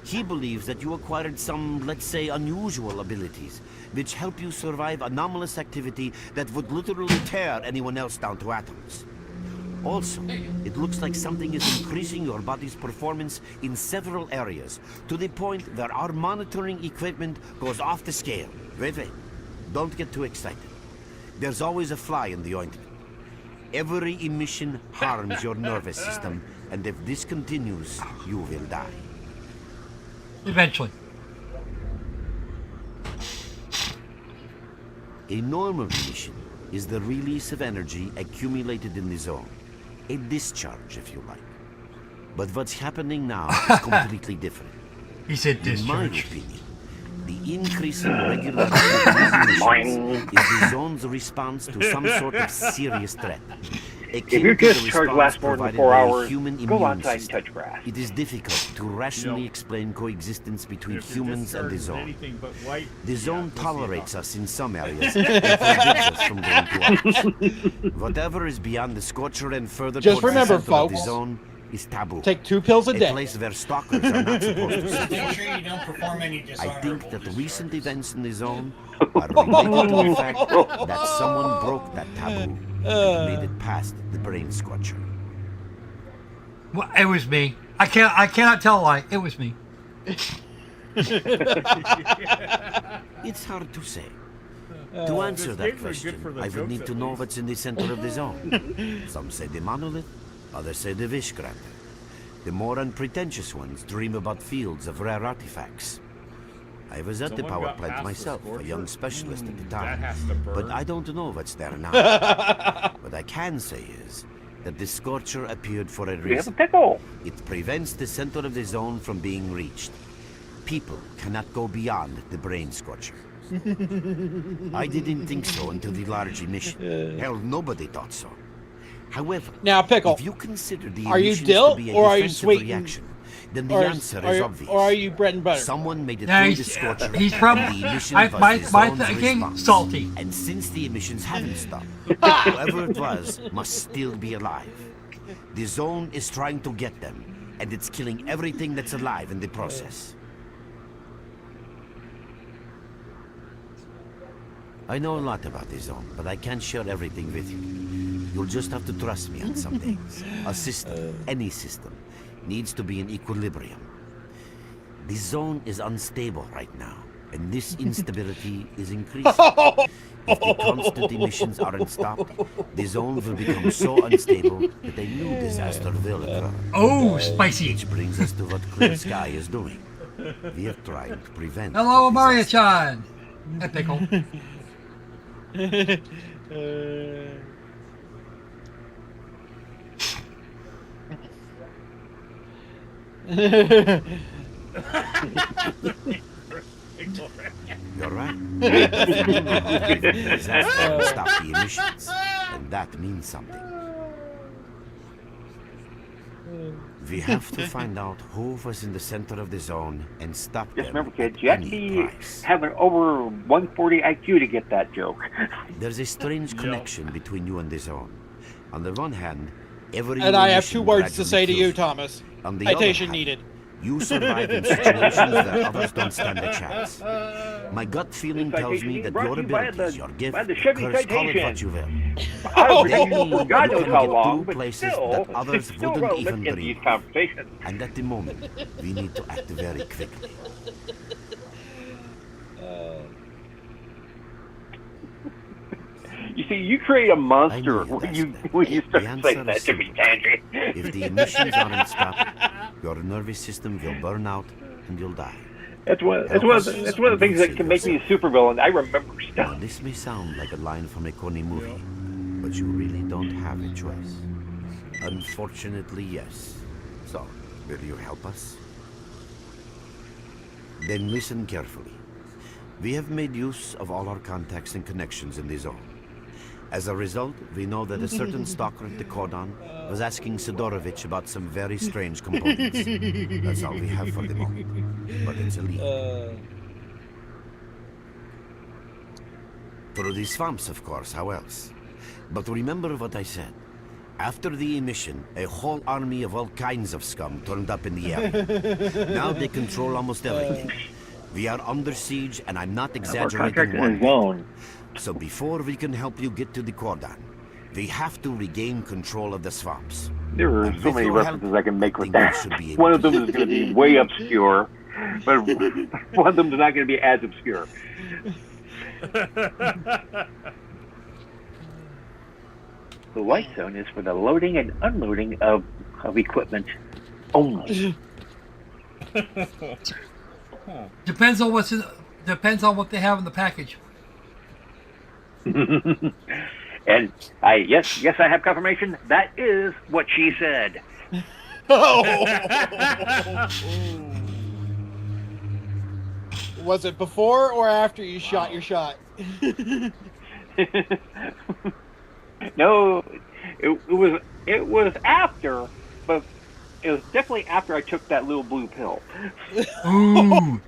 [SPEAKER 9] He believes that you acquired some, let's say, unusual abilities, which help you survive anomalous activity that would literally tear anyone else down to atoms. Also, it looks like something is increasing your body's performance in several areas, to the point where our monitoring equipment goes off the scale. Wait. Don't get too excited. There's always a fly in the ointment. Every emission harms your nervous system, and if this continues, you will die.
[SPEAKER 1] Eventually.
[SPEAKER 9] A normal emission is the release of energy accumulated in the zone. A discharge, if you like. But what's happening now is completely different.
[SPEAKER 1] He said
[SPEAKER 9] In my
[SPEAKER 1] discharge.
[SPEAKER 9] opinion, the increasing regularity of these emissions is the zone's response to some sort of serious threat.
[SPEAKER 4] If your discharge lasts more than 4 hours,
[SPEAKER 9] human
[SPEAKER 4] go
[SPEAKER 9] immune
[SPEAKER 4] outside and
[SPEAKER 9] system.
[SPEAKER 4] touch grass.
[SPEAKER 9] It is difficult to rationally explain coexistence between humans and the zone. The zone tolerates us in some areas and forbids us from going to others. Whatever is beyond the Scorcher and further
[SPEAKER 5] Just
[SPEAKER 9] towards
[SPEAKER 5] remember,
[SPEAKER 9] the center of the
[SPEAKER 5] folks,
[SPEAKER 9] zone is taboo.
[SPEAKER 5] Take 2 pills a day.
[SPEAKER 9] place where stalkers are not supposed to sit.
[SPEAKER 2] Make sure you don't perform any
[SPEAKER 9] I think
[SPEAKER 2] dishonorable
[SPEAKER 9] that recent events in the zone are related to the fact that someone broke that taboo and made it past the brain scorcher.
[SPEAKER 1] Well, it was me. I cannot tell a lie. It was me.
[SPEAKER 9] It's hard to say. To answer that question, I would need to know what's in the center of the zone. Some say the monolith, others say the wish granter. The more unpretentious ones dream about fields of rare artifacts. I was at the power plant myself, a young specialist at the time, but I don't know what's there now. What I can say is that the Scorcher appeared for a reason. It prevents the center of the zone from being reached. People cannot go beyond the brain scorcher. I didn't think so until the large emission. Hell, nobody thought so. However,
[SPEAKER 5] now, Pickle,
[SPEAKER 9] if you consider the
[SPEAKER 5] are you
[SPEAKER 9] emissions
[SPEAKER 5] dill
[SPEAKER 9] to be a
[SPEAKER 5] or are you
[SPEAKER 9] defensive
[SPEAKER 5] sweet?
[SPEAKER 9] reaction, then the answer is obvious.
[SPEAKER 5] Or are you bread and butter?
[SPEAKER 9] Someone made it
[SPEAKER 1] Yeah,
[SPEAKER 9] through the
[SPEAKER 1] he's
[SPEAKER 9] scorcher.
[SPEAKER 1] he's from
[SPEAKER 9] and the emission
[SPEAKER 1] my
[SPEAKER 9] was the zone's
[SPEAKER 1] thinking
[SPEAKER 9] response.
[SPEAKER 1] salty.
[SPEAKER 9] And since the emissions haven't stopped, whoever it was must still be alive. The zone is trying to get them, and it's killing everything that's alive in the process. I know a lot about the zone, but I can't share everything with you. You'll just have to trust me on some things. A system, any system, needs to be in equilibrium. The zone is unstable right now, and this instability is increasing. If the constant emissions aren't stopped, the zone will become so unstable that a new disaster will occur.
[SPEAKER 1] Oh, spicy.
[SPEAKER 9] Which brings us to what Clear Sky is doing. We are trying to prevent.
[SPEAKER 1] Hello, Maria-chan. Hey, Pickle.
[SPEAKER 9] You're right. Disaster will stop the emissions, and that means something. We have to find out who was in the center of the zone and stop
[SPEAKER 4] Just
[SPEAKER 9] them
[SPEAKER 4] remember, kids,
[SPEAKER 9] at
[SPEAKER 4] you have to
[SPEAKER 9] any
[SPEAKER 4] be
[SPEAKER 9] price.
[SPEAKER 4] having over 140 IQ to get that joke.
[SPEAKER 9] There's a strange connection between you and the zone. On the one hand, every
[SPEAKER 5] And I have
[SPEAKER 9] emission
[SPEAKER 5] 2 words to
[SPEAKER 9] gradually
[SPEAKER 5] say to you,
[SPEAKER 9] kills
[SPEAKER 5] Thomas.
[SPEAKER 9] On the other
[SPEAKER 5] Citation
[SPEAKER 9] hand,
[SPEAKER 5] needed.
[SPEAKER 9] you survive in situations where others don't stand a chance. My gut feeling tells me that your abilities, your gift,
[SPEAKER 4] by the
[SPEAKER 9] your
[SPEAKER 4] Chevy
[SPEAKER 9] curse, call it
[SPEAKER 4] Citation.
[SPEAKER 9] what you will.
[SPEAKER 4] Oh,
[SPEAKER 9] They mean
[SPEAKER 4] for God
[SPEAKER 9] you
[SPEAKER 4] knows
[SPEAKER 9] can
[SPEAKER 4] how
[SPEAKER 9] get
[SPEAKER 4] long,
[SPEAKER 9] through
[SPEAKER 4] but
[SPEAKER 9] places
[SPEAKER 4] still,
[SPEAKER 9] that others
[SPEAKER 4] it's still
[SPEAKER 9] wouldn't even
[SPEAKER 4] relevant in
[SPEAKER 9] dream
[SPEAKER 4] these
[SPEAKER 9] of.
[SPEAKER 4] conversations.
[SPEAKER 9] And at the moment, we need to act very quickly.
[SPEAKER 4] You see, you create a monster
[SPEAKER 9] I knew
[SPEAKER 4] when
[SPEAKER 9] that's
[SPEAKER 4] you start
[SPEAKER 9] The
[SPEAKER 4] saying
[SPEAKER 9] answer
[SPEAKER 4] that
[SPEAKER 9] is
[SPEAKER 4] to me,
[SPEAKER 9] simple.
[SPEAKER 4] Sanji.
[SPEAKER 9] If the emissions aren't stopped, your nervous system will burn out and you'll die.
[SPEAKER 4] That's one
[SPEAKER 9] Help
[SPEAKER 4] of
[SPEAKER 9] us
[SPEAKER 4] the
[SPEAKER 9] and
[SPEAKER 4] things
[SPEAKER 9] you'll
[SPEAKER 4] that
[SPEAKER 9] save
[SPEAKER 4] can make me a
[SPEAKER 9] yourself.
[SPEAKER 4] supervillain. I remember
[SPEAKER 9] Now,
[SPEAKER 4] stuff.
[SPEAKER 9] this may sound like a line from a corny movie, but you really don't have a choice. Unfortunately, yes. So, will you help us? Then listen carefully. We have made use of all our contacts and connections in the zone. As a result, we know that a certain stalker at the cordon was asking Sidorovich about some very strange components. That's all we have for the moment. But it's a lead. Through the swamps, of course, how else? But remember what I said. After the emission, a whole army of all kinds of scum turned up in the area. Now they control almost everything. We are under siege, and I'm not exaggerating one bit. So before we can help you get to the cordon, we have to regain control of the swamps.
[SPEAKER 4] There are so many references I can make with that. One of them is going to be way obscure, but one of them is not going to be as obscure. The white zone is for the loading and unloading of equipment only.
[SPEAKER 1] Depends on what's in. Depends on what they have in the package.
[SPEAKER 4] And yes, I have confirmation. That is what she said.
[SPEAKER 5] Was it before or after you shot your shot?
[SPEAKER 4] No, it was after, but it was definitely after I took that little blue pill.
[SPEAKER 1] Ooh.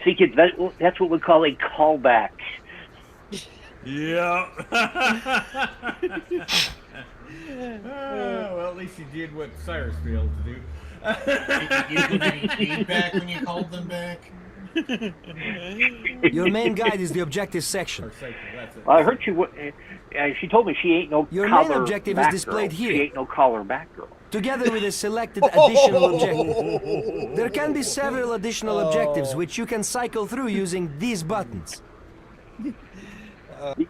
[SPEAKER 4] See, kids, that's what we call a callback.
[SPEAKER 3] Yeah. Well, at least you did what Cyrus failed to do.
[SPEAKER 2] You didn't get any feedback when you called them back?
[SPEAKER 13] Your main guide is the objective section.
[SPEAKER 4] Well, I heard she told me she ain't no
[SPEAKER 13] Your
[SPEAKER 4] collar
[SPEAKER 13] main objective is
[SPEAKER 4] back
[SPEAKER 13] displayed
[SPEAKER 4] girl.
[SPEAKER 13] here.
[SPEAKER 4] She ain't no collar back girl.
[SPEAKER 13] Together with a selected additional objective. There can be several additional objectives which you can cycle through using these buttons.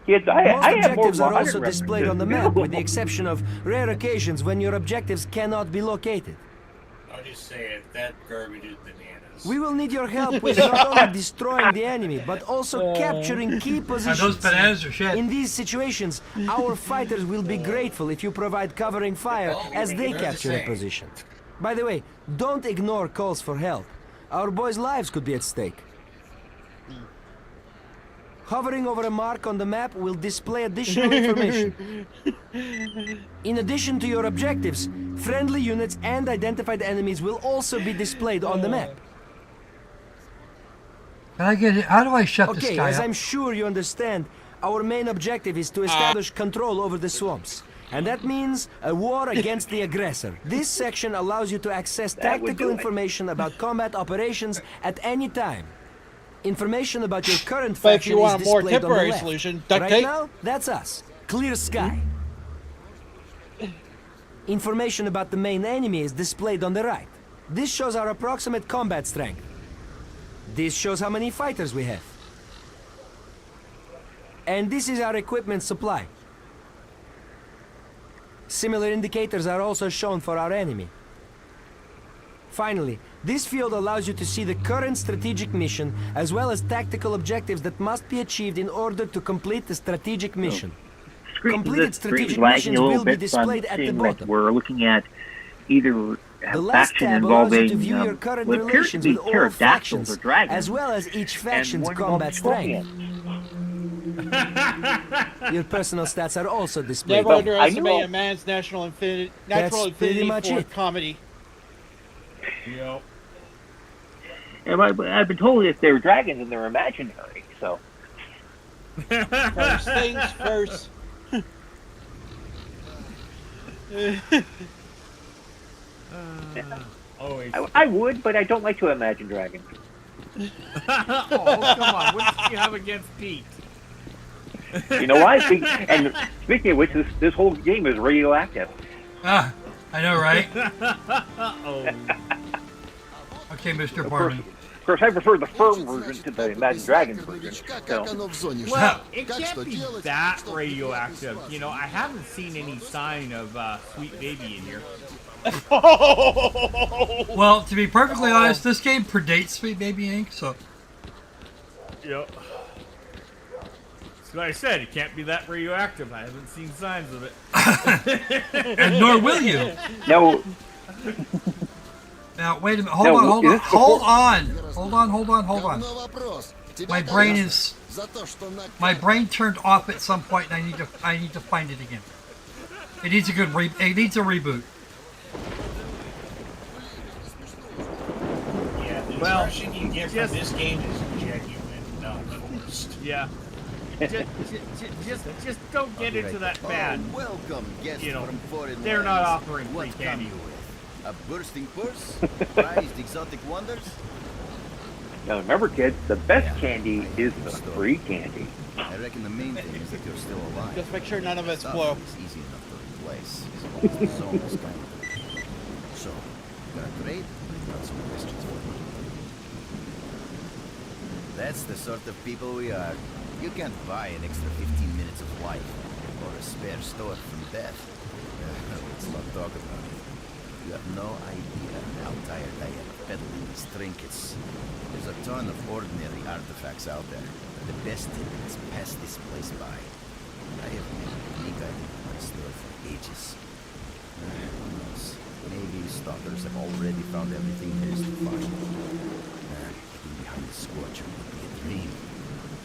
[SPEAKER 4] Kids,
[SPEAKER 13] Most
[SPEAKER 4] I have more
[SPEAKER 13] objectives are
[SPEAKER 4] modern
[SPEAKER 13] also displayed on the
[SPEAKER 4] references.
[SPEAKER 13] map, with the exception of rare occasions when your objectives cannot be located.
[SPEAKER 2] I'll just say it, that garbage is bananas.
[SPEAKER 13] We will need your help with not only destroying the enemy, but also capturing key positions.
[SPEAKER 1] Those bananas are shit.
[SPEAKER 13] In these situations, our fighters will be grateful if you provide covering fire as they capture a position. By the way, don't ignore calls for help. Our boys' lives could be at stake. Hovering over a mark on the map will display additional information. In addition to your objectives, friendly units and identified enemies will also be displayed on the map.
[SPEAKER 1] Can I get it? How do I shut this
[SPEAKER 13] Okay,
[SPEAKER 1] guy
[SPEAKER 13] as
[SPEAKER 1] up?
[SPEAKER 13] I'm sure you understand, our main objective is to establish control over the swamps. And that means a war against the aggressor. This section allows you to access tactical information about combat operations at any time. Information about your current
[SPEAKER 5] But if
[SPEAKER 13] faction
[SPEAKER 5] you want
[SPEAKER 13] is
[SPEAKER 5] a more
[SPEAKER 13] displayed on the
[SPEAKER 5] temporary
[SPEAKER 13] left.
[SPEAKER 5] solution, duct
[SPEAKER 13] Right
[SPEAKER 5] tape?
[SPEAKER 13] now, that's us. Clear sky. Information about the main enemy is displayed on the right. This shows our approximate combat strength. This shows how many fighters we have. And this is our equipment supply. Similar indicators are also shown for our enemy. Finally, this field allows you to see the current strategic mission as well as tactical objectives that must be achieved in order to complete the strategic mission. Completed strategic missions will be displayed at the bottom.
[SPEAKER 4] We're looking at either
[SPEAKER 13] The last
[SPEAKER 4] faction
[SPEAKER 13] tab allows you
[SPEAKER 4] involving
[SPEAKER 13] to view your current
[SPEAKER 4] what appears to
[SPEAKER 13] relations
[SPEAKER 4] be
[SPEAKER 13] with all
[SPEAKER 4] pterodactyls
[SPEAKER 13] factions,
[SPEAKER 4] or dragons,
[SPEAKER 13] as well as each faction's
[SPEAKER 4] one
[SPEAKER 13] combat
[SPEAKER 4] involving
[SPEAKER 13] strength. Your personal stats are also displayed.
[SPEAKER 5] Never underestimate a man's natural affinity
[SPEAKER 13] pretty much
[SPEAKER 5] for
[SPEAKER 13] it.
[SPEAKER 5] comedy.
[SPEAKER 3] Yep.
[SPEAKER 4] And I've been told if they're dragons and they're imaginary, so.
[SPEAKER 5] First things first.
[SPEAKER 3] Always.
[SPEAKER 4] I would, but I don't like to imagine dragons.
[SPEAKER 3] Oh, come on. What do you have against Pete?
[SPEAKER 4] You know why? And speaking of which, this whole game is radioactive.
[SPEAKER 1] Ah, I know, right?
[SPEAKER 3] Oh.
[SPEAKER 1] Okay, Mr. Barney.
[SPEAKER 4] Of course, I prefer the firm version to the Imagine Dragons version. So.
[SPEAKER 3] Well, it can't be that radioactive. You know, I haven't seen any sign of Sweet Baby in here.
[SPEAKER 1] Well, to be perfectly honest, this game predates Sweet Baby Inc., so...
[SPEAKER 3] Yep. That's what I said. It can't be that radioactive. I haven't seen signs of it.
[SPEAKER 1] And nor will you.
[SPEAKER 4] No.
[SPEAKER 1] Now, wait a minute. Hold on. My brain turned off at some point, and I need to find it again. It needs a reboot.
[SPEAKER 2] Yeah, the impression you get from this game is genuine, not forced.
[SPEAKER 3] Yeah. just don't get into that bad.
[SPEAKER 10] Welcome, guests from foreign
[SPEAKER 3] they're not
[SPEAKER 10] lands.
[SPEAKER 3] offering free
[SPEAKER 10] What
[SPEAKER 3] candy.
[SPEAKER 10] come you with? A bursting purse? Prized exotic wonders?
[SPEAKER 4] Now remember, kids, the best candy is the free candy.
[SPEAKER 10] I reckon the main thing is that you're still alive.
[SPEAKER 5] Just make sure none of it's blow.
[SPEAKER 10] It's easy enough to replace, as long as the zone is kind of. So, gonna trade? I've got some questions for you. That's the sort of people we are. You can't buy an extra 15 minutes of life, or a spare store from death. Let's not talk about it. You have no idea how tired I am of peddling these trinkets. There's a ton of ordinary artifacts out there. The best tickets pass this place by. I have been re-guiding my store for ages. Who knows? Maybe stalkers have already found everything there is to find. Getting behind the Scorcher would be a dream.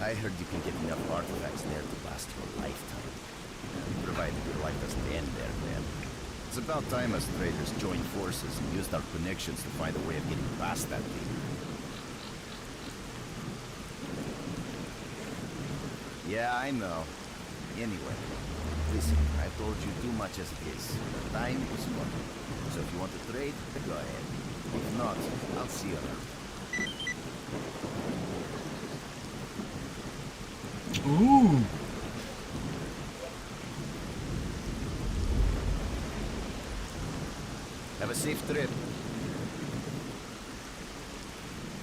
[SPEAKER 10] I heard you can get enough artifacts there to last you a lifetime. Provided your life doesn't end there, man. It's about time us traders joined forces and used our connections to find a way of getting past that thing. Yeah, I know. Anyway, listen, I've told you too much as it is. Time is money. So if you want to trade, go ahead. If not, I'll see you around.
[SPEAKER 1] Ooh.
[SPEAKER 10] Have a safe trip.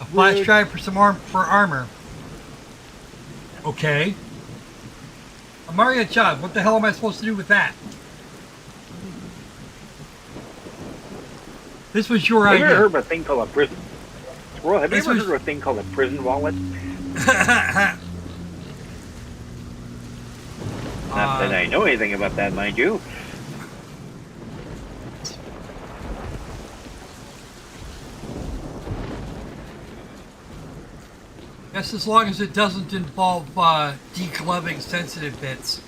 [SPEAKER 1] A flash drive for armor. Okay. Mario-chan, what the hell am I supposed to do with that? This was your idea.
[SPEAKER 4] Have you ever heard of a thing called a prison? Squirrel, have you ever heard of a thing called a prison wallet? Not that I know anything about that, mind you.
[SPEAKER 1] Just as long as it doesn't involve declubbing sensitive bits.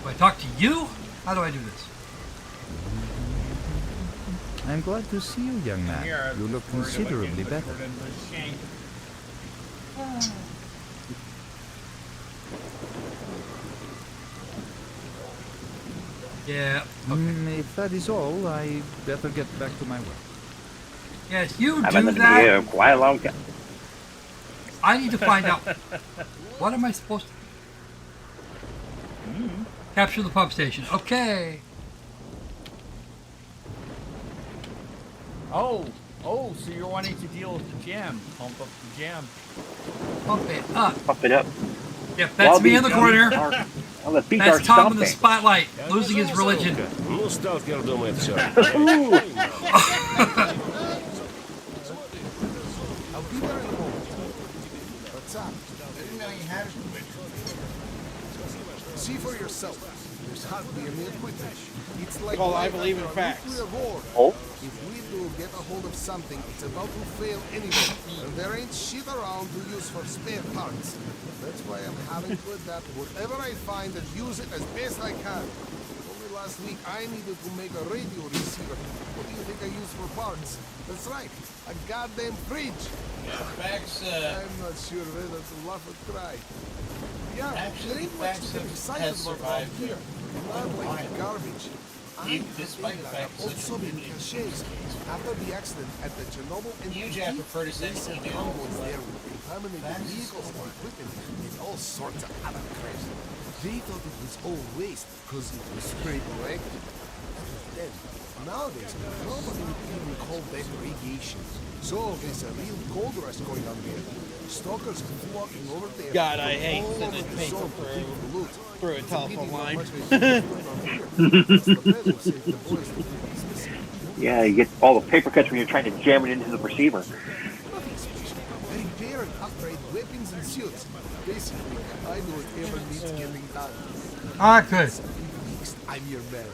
[SPEAKER 1] Do I talk to you? How do I do this?
[SPEAKER 7] I'm glad to see you, young man. You look considerably better.
[SPEAKER 1] Yeah. Okay.
[SPEAKER 7] If that is all, I better get back to my work.
[SPEAKER 1] Yes, you
[SPEAKER 4] I've
[SPEAKER 1] do
[SPEAKER 4] been
[SPEAKER 1] that.
[SPEAKER 4] here quite a long time.
[SPEAKER 1] I need to find out. What am I supposed to do? Capture the pump station. Okay.
[SPEAKER 3] Oh, so you're wanting to deal with the jam. Pump up the jam.
[SPEAKER 1] Pump it up.
[SPEAKER 4] Pump it up.
[SPEAKER 1] Yep, that's me in the corner. That's Tom in the spotlight, losing his religion.
[SPEAKER 14] Ну, сталкер думает все.
[SPEAKER 11] What's up? See for yourself. There's hardly any equipment. It's like
[SPEAKER 5] I believe in facts.
[SPEAKER 11] nuclear war.
[SPEAKER 4] Oh?
[SPEAKER 11] If we do get a hold of something, it's about to fail anyway. And there ain't shit around to use for spare parts. That's why I'm having to adapt whatever I find and use it as best I can. Only last week I needed to make a radio receiver. What do you think I use for parts? That's right, a goddamn fridge.
[SPEAKER 2] Yeah, facts,
[SPEAKER 11] I'm not sure whether to laugh or cry. Yeah, there ain't much to get excited about around here. Not like garbage.
[SPEAKER 2] Despite the fact that
[SPEAKER 11] also been caches. After the accident at the Chernobyl and
[SPEAKER 2] I prefer to send email.
[SPEAKER 11] convoys there with contaminated vehicles and equipment and all sorts of other crap. They thought it was all waste because it was straight electric. then. Nowadays, nobody would even call that radiation. So there's a real gold rush going on there. Stalkers are flocking over there.
[SPEAKER 5] God, I hate
[SPEAKER 11] all
[SPEAKER 5] sending
[SPEAKER 11] over the
[SPEAKER 5] paper
[SPEAKER 11] zone to take the loot.
[SPEAKER 5] through a
[SPEAKER 11] It's
[SPEAKER 5] telephone
[SPEAKER 11] pity not
[SPEAKER 5] line.
[SPEAKER 11] much research is going on here. Plus, the lead will save the boys from being business.
[SPEAKER 4] Yeah, you get all the paper cuts when you're trying to jam it into the receiver.
[SPEAKER 11] Nothing special. Repair and upgrade weapons and suits. Basically, I do whatever needs getting done.
[SPEAKER 1] Good.
[SPEAKER 11] I'm your man.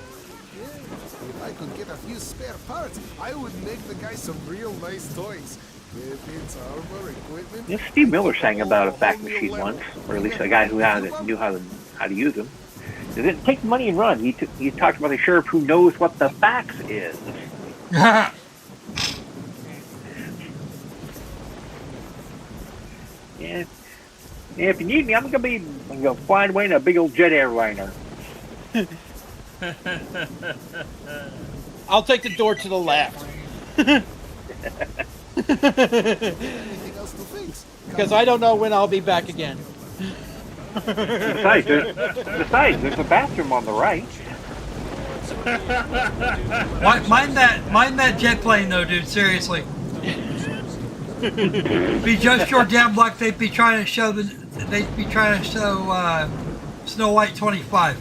[SPEAKER 11] Yeah, if I could get a few spare parts, I would make the guy some real nice toys. Weapons, armor, equipment.
[SPEAKER 4] Yeah, Steve Miller sang about a fax machine once, or at least a guy who knew how to use them. He didn't take the money and run. He talked about the sheriff who knows what the fax is.
[SPEAKER 1] Yeah.
[SPEAKER 4] Yeah, if you need me, I'm gonna fly away in a big old jet airliner.
[SPEAKER 5] I'll take the door to the left. Because I don't know when I'll be back again.
[SPEAKER 4] Besides, there's a bathroom on the right.
[SPEAKER 1] Mind that jet plane though, dude. Seriously. Be just your damn luck. They'd be trying to show Snow White 25.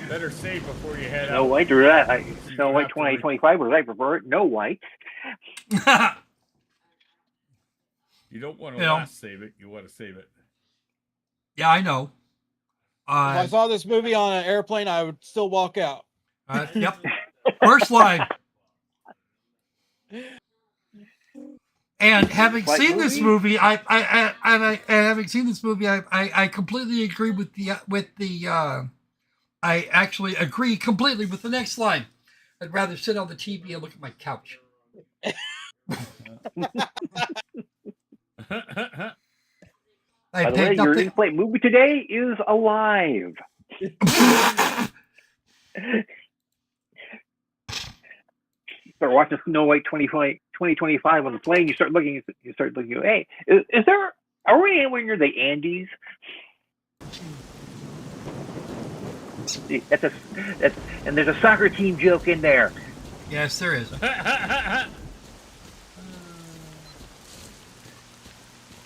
[SPEAKER 3] Better save before you head
[SPEAKER 4] Snow
[SPEAKER 3] out.
[SPEAKER 4] White, Snow White 2025 was I prefer no white.
[SPEAKER 3] You don't want to last save it. You want to save it.
[SPEAKER 1] Yeah, I know.
[SPEAKER 5] If I saw this movie on an airplane, I would still walk out.
[SPEAKER 1] Yep. First line. And having seen this movie, I completely agree with the. I actually agree completely with the next line. I'd rather sit on the TV and look at my couch.
[SPEAKER 4] By the way, your in-flight movie today is Alive. Start watching Snow White 2025 on the plane. You start looking. Hey, is there? Are we anywhere near the Andes? And there's a soccer team joke in there.
[SPEAKER 1] Yes, there is.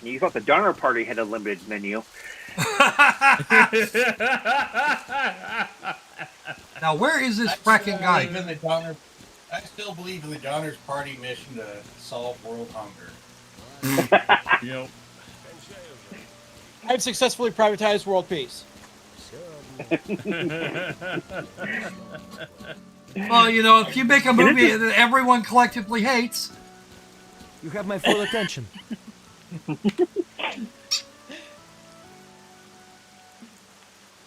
[SPEAKER 4] You thought the Donner Party had a limited menu.
[SPEAKER 1] Now, where is this fracking guy?
[SPEAKER 2] I still believe in the Donner's Party mission to solve world hunger.
[SPEAKER 3] Yep.
[SPEAKER 5] I've successfully privatized world peace.
[SPEAKER 1] Well, you know, if you make a movie that everyone collectively hates,
[SPEAKER 13] you have my full attention.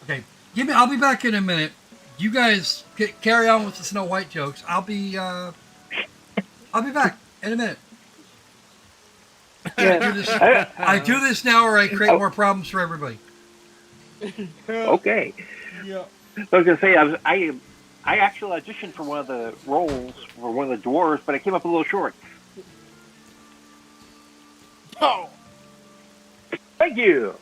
[SPEAKER 1] Okay, I'll be back in a minute. You guys carry on with the Snow White jokes. I'll be back in a minute.
[SPEAKER 4] Yeah.
[SPEAKER 1] I do this now, or I create more problems for everybody.
[SPEAKER 4] Okay.
[SPEAKER 5] Yeah.
[SPEAKER 4] I was gonna say I actually auditioned for one of the roles for one of the dwarves, but I came up a little short.
[SPEAKER 5] Oh.
[SPEAKER 1] Thank you.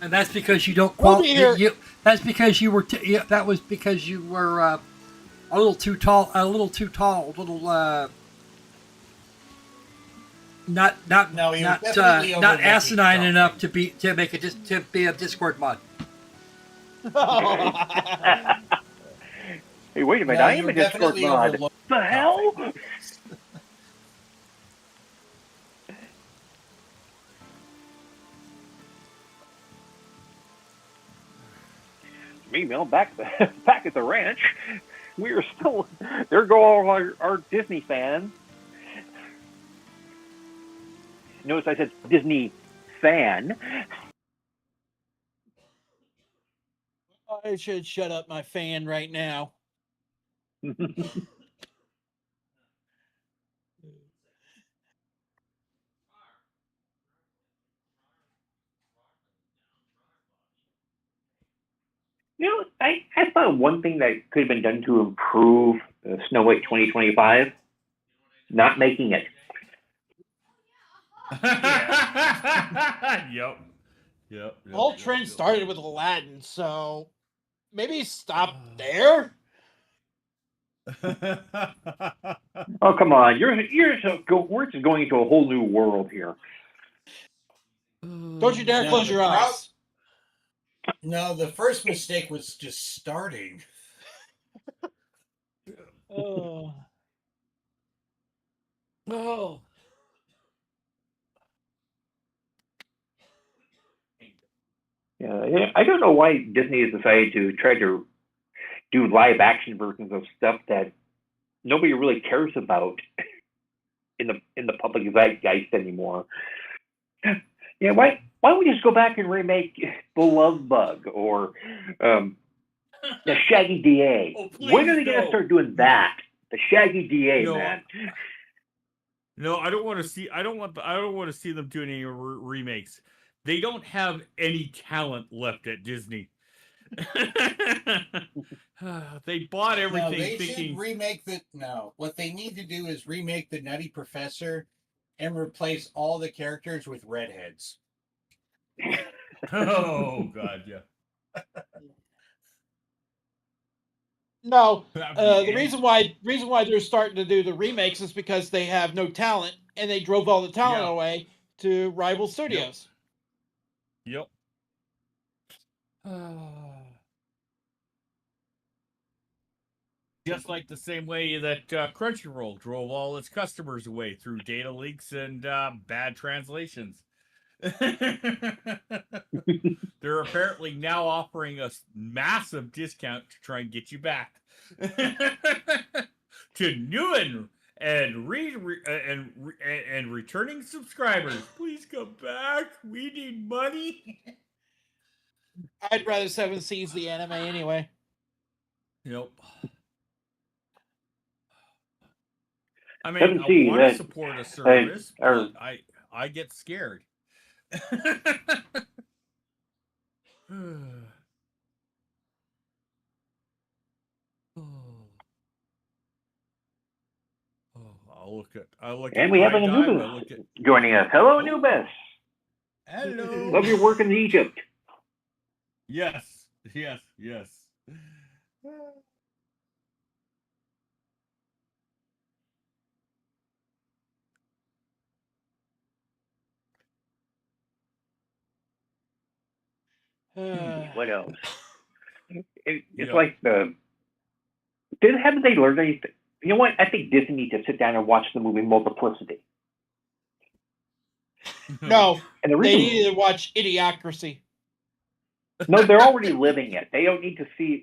[SPEAKER 1] And that's because you don't qualify. That's because you were. That was because you were a little too tall. A little too tall. A little. Not asinine enough to be a Discord mod.
[SPEAKER 4] Hey, wait a minute! I am a Discord mod. What the hell? Meanwhile, back at the ranch, we are still. There go all our Disney fans. Notice I said Disney fan.
[SPEAKER 5] I should shut up my fan right now.
[SPEAKER 4] You know, I thought one thing that could have been done to improve Snow White 2025, not making it.
[SPEAKER 3] Yep.
[SPEAKER 5] The whole trend started with Aladdin, so maybe stop there.
[SPEAKER 4] Oh, come on. We're just going into a whole new world here.
[SPEAKER 5] Don't you dare
[SPEAKER 2] No,
[SPEAKER 5] close your eyes.
[SPEAKER 2] No, the first mistake was just starting.
[SPEAKER 5] Oh.
[SPEAKER 3] Oh.
[SPEAKER 4] Yeah, I don't know why Disney has decided to try to do live action versions of stuff that nobody really cares about in the public zeitgeist anymore. Yeah, why don't we just go back and remake The Love Bug or the Shaggy DA?
[SPEAKER 3] Oh,
[SPEAKER 4] when are they going to start doing that? The Shaggy DA,
[SPEAKER 3] No,
[SPEAKER 4] man.
[SPEAKER 3] No, I don't want to see. I don't want to see them doing any remakes. They don't have any talent left at Disney. They bought everything.
[SPEAKER 2] No, they
[SPEAKER 3] thinking,
[SPEAKER 2] should remake the. No, what they need to do is remake the Nutty Professor, and replace all the characters with redheads.
[SPEAKER 3] Oh God, yeah.
[SPEAKER 5] No, the reason why they're starting to do the remakes is because they have no talent, and they drove all the talent away to rival studios.
[SPEAKER 3] Yep. Just like the same way that Crunchyroll drove all its customers away through data leaks and bad translations. They're apparently now offering a massive discount to try and get you back to new and returning subscribers. Please come back. We need money.
[SPEAKER 5] I'd rather Seven Seas the anime anyway.
[SPEAKER 3] Yep. I mean,
[SPEAKER 4] Seven
[SPEAKER 3] I
[SPEAKER 4] Seas,
[SPEAKER 3] want to support a service, but I get scared. I'll look
[SPEAKER 4] And
[SPEAKER 3] at
[SPEAKER 4] we have
[SPEAKER 3] High
[SPEAKER 4] an
[SPEAKER 3] Dive,
[SPEAKER 4] Anubis joining us. Hello, Anubis.
[SPEAKER 3] Hello.
[SPEAKER 4] Love your work in Egypt.
[SPEAKER 3] Yes.
[SPEAKER 4] What else? It's like haven't they learned anything? You know what? I think Disney needs to sit down and watch the movie Multiplicity.
[SPEAKER 5] No,
[SPEAKER 4] and the reason,
[SPEAKER 5] they need to watch Idiocracy.
[SPEAKER 4] No, they're already living it. They don't need to see.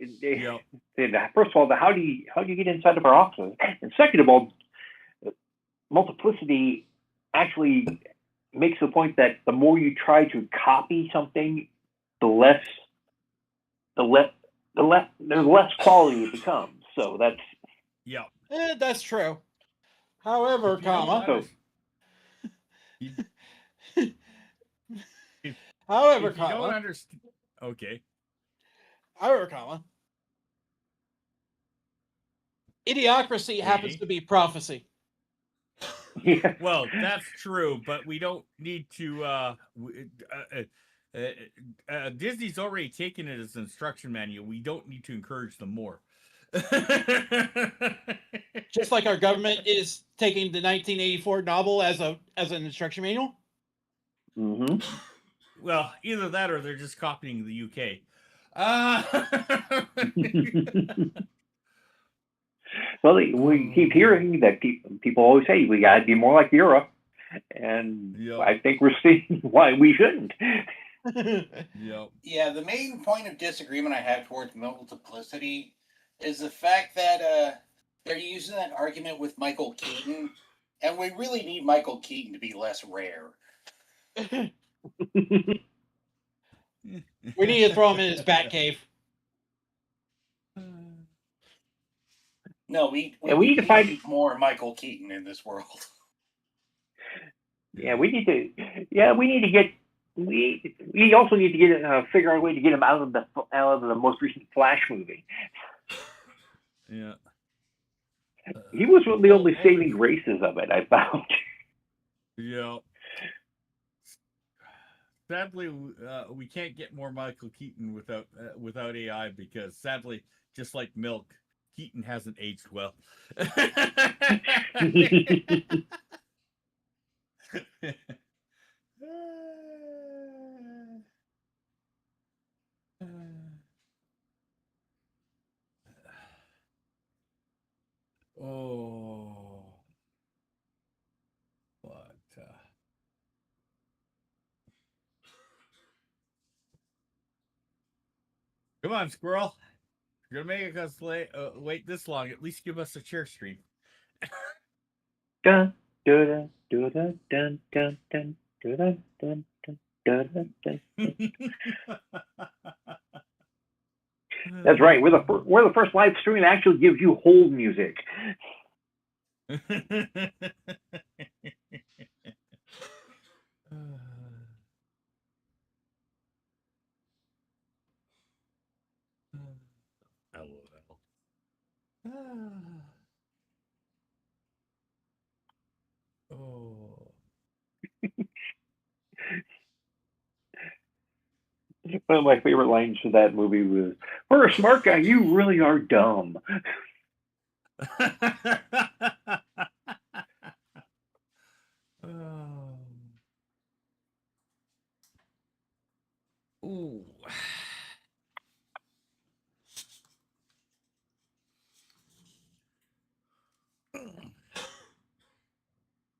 [SPEAKER 4] First of all, how do you get inside of our offices? And second of all, Multiplicity actually makes the point that the more you try to copy something, there's less quality it becomes. So that's
[SPEAKER 5] that's true. However, However,
[SPEAKER 3] if you don't understand. Okay.
[SPEAKER 5] However, Idiocracy happens to be prophecy.
[SPEAKER 4] Yeah.
[SPEAKER 3] Well, that's true, but we don't need to. Disney's already taken it as an instruction manual. We don't need to encourage them more.
[SPEAKER 5] Just like our government is taking the 1984 novel as an instruction manual.
[SPEAKER 4] Mm-hmm.
[SPEAKER 3] Well, either that or they're just copying the UK.
[SPEAKER 4] Well, we keep hearing that people always say we got to be more like Europe, and I think we're seeing why we shouldn't.
[SPEAKER 2] Yeah, the main point of disagreement I have towards Multiplicity is the fact that they're using that argument with Michael Keaton, and we really need Michael Keaton to be less rare.
[SPEAKER 5] We need to throw him in his bat cave.
[SPEAKER 2] No, we
[SPEAKER 4] need to find
[SPEAKER 2] more Michael Keaton in this world.
[SPEAKER 4] Yeah, we need to get. We also need to get figure out a way to get him out of the most recent Flash movie.
[SPEAKER 3] Yeah.
[SPEAKER 4] He was one of the only saving graces of it, I found.
[SPEAKER 3] Yeah. sadly, we can't get more Michael Keaton without AI because sadly, just like milk, Keaton hasn't aged well. Oh, but come on, Squirrel. If you're gonna make us wait this long, at least give us a chair stream.
[SPEAKER 4] Dun, dun, dun, dun, dun, dun, dun, dun, dun, dun, dun, dun. That's right. We're the first live stream that actually gives you hold music.
[SPEAKER 3] Oh.
[SPEAKER 4] One of my favorite lines from that movie was, "For a smart guy, you really are dumb."
[SPEAKER 3] Ooh.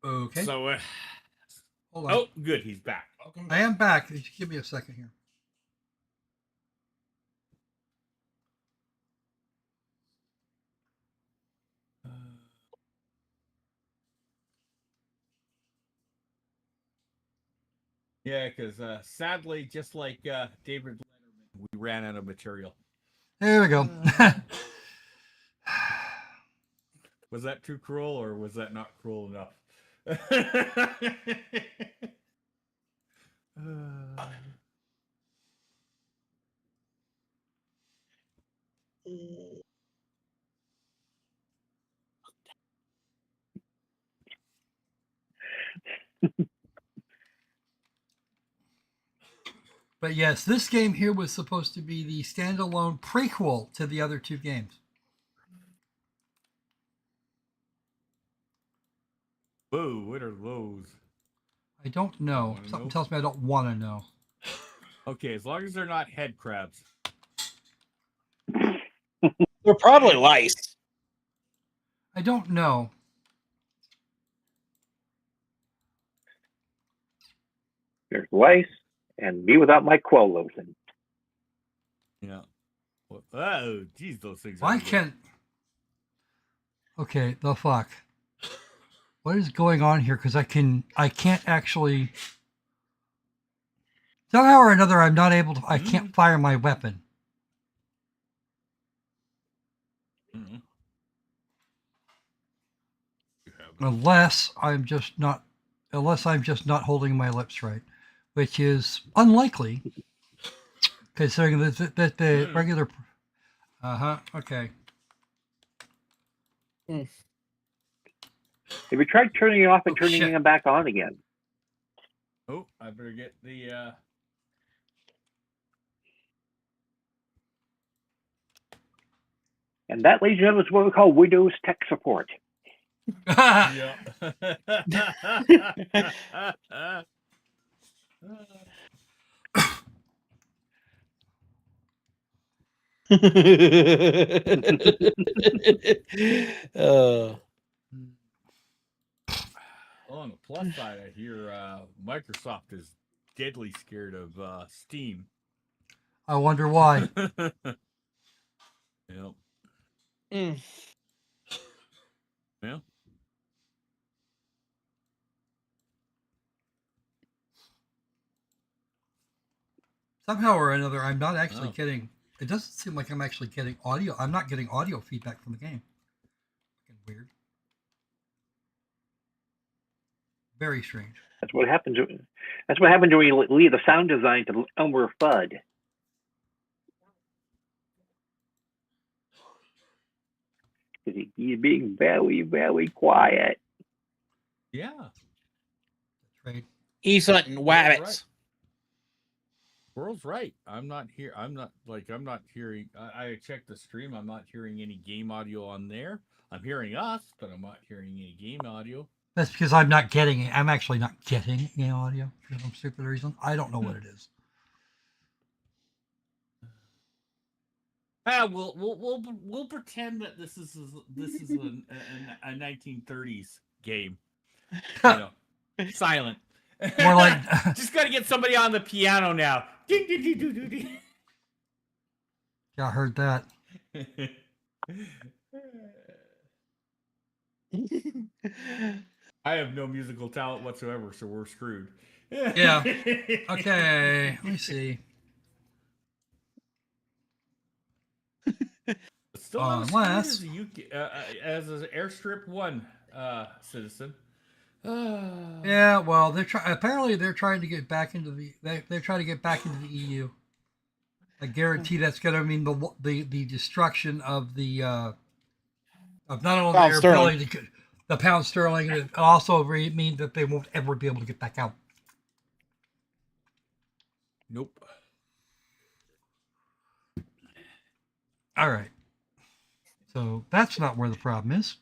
[SPEAKER 1] Okay.
[SPEAKER 3] So,
[SPEAKER 1] hold on.
[SPEAKER 3] Oh, good. He's back.
[SPEAKER 1] I am back. Just give me a second here.
[SPEAKER 3] Yeah, because sadly, just like David Letterman, we ran out of material.
[SPEAKER 1] There we go.
[SPEAKER 3] Was that too cruel, or was that not cruel enough?
[SPEAKER 1] But yes, this game here was supposed to be the standalone prequel to the other two games.
[SPEAKER 3] Whoa, what are those?
[SPEAKER 1] I don't know. Something tells me I don't want to know.
[SPEAKER 3] Okay, as long as they're not head crabs.
[SPEAKER 5] They're probably lice.
[SPEAKER 1] I don't know.
[SPEAKER 4] There's lice and me without my quell lotion.
[SPEAKER 3] Yeah. Oh, geez, those things.
[SPEAKER 1] Why can't? Okay, the fuck. What is going on here? Because I can't actually. Somehow or another, I'm not able to. I can't fire my weapon. Unless I'm just not holding my lips right, which is unlikely, considering that the regular. Okay.
[SPEAKER 4] Have you tried turning it off and turning it back on again?
[SPEAKER 3] Oh, I better get the.
[SPEAKER 4] And that, ladies and gentlemen, is what we call Windows tech support.
[SPEAKER 3] Yeah. Well, on the plus side, I hear Microsoft is deadly scared of Steam.
[SPEAKER 1] I wonder why.
[SPEAKER 3] Yep. Yeah.
[SPEAKER 1] Somehow or another, I'm not actually getting. It doesn't seem like I'm actually getting audio. I'm not getting audio feedback from the game. Fucking weird. Very strange.
[SPEAKER 4] That's what happens. That's what happens when you leave the sound design to Elmer Fudd. He's being very, very quiet.
[SPEAKER 3] Yeah.
[SPEAKER 1] Trade.
[SPEAKER 5] He's hunting rabbits.
[SPEAKER 3] Squirrel's right. I'm not hearing. I checked the stream. I'm not hearing any game audio on there. I'm hearing us, but I'm not hearing any game audio.
[SPEAKER 1] That's because I'm not getting it. I'm actually not getting game audio for some stupid reason. I don't know what it is.
[SPEAKER 3] We'll pretend that this is a 1930s game. You know, silent.
[SPEAKER 1] More like
[SPEAKER 3] just gotta get somebody on the piano now. Ding, ding, ding, ding, ding.
[SPEAKER 1] Yeah, I heard that.
[SPEAKER 3] I have no musical talent whatsoever, so we're screwed.
[SPEAKER 1] Yeah. Okay. Let me see.
[SPEAKER 3] Still not as as an Airstrip 1 citizen.
[SPEAKER 1] Yeah, well, apparently they're trying to get back into they're trying to get back into the EU. I guarantee that's going to mean the destruction of the of not only their ability to the pound sterling, and it also mean that they won't ever be able to get back out.
[SPEAKER 3] Nope.
[SPEAKER 1] All right. So that's not where the problem is.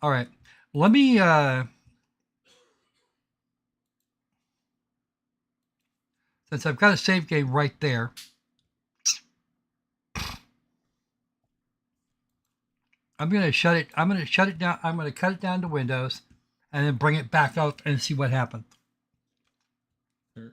[SPEAKER 1] All right. Let me since I've got a save game right there. I'm going to shut it down. I'm going to cut it down to Windows and then bring it back up and see what happens.
[SPEAKER 3] Sure.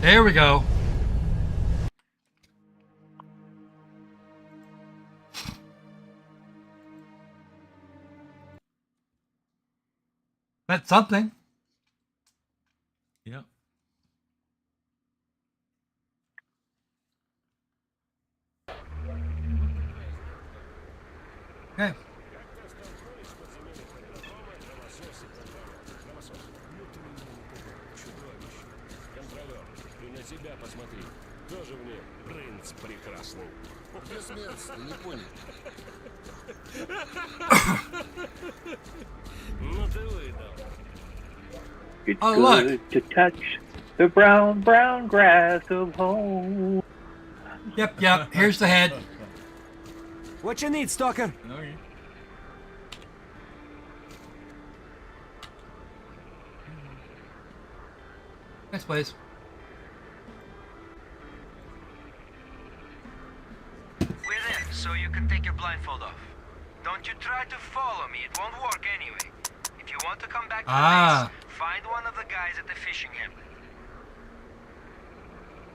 [SPEAKER 1] There we go. That's something.
[SPEAKER 3] Yeah.
[SPEAKER 1] Okay.
[SPEAKER 14] Тебя посмотри. Тоже мне принц прекрасный.
[SPEAKER 11] Бессмертный, не понял.
[SPEAKER 14] Ну ты выдал.
[SPEAKER 4] It's good to touch the brown, brown grass of home.
[SPEAKER 1] Yep. Here's the head.
[SPEAKER 13] What you need, Stalker?
[SPEAKER 3] Okay.
[SPEAKER 1] Next, please.
[SPEAKER 12] We're in, so you can take your blindfold off. Don't you try to follow me, it won't work anyway. If you want to come back to the base, find one of the guys at the fishing hamlet.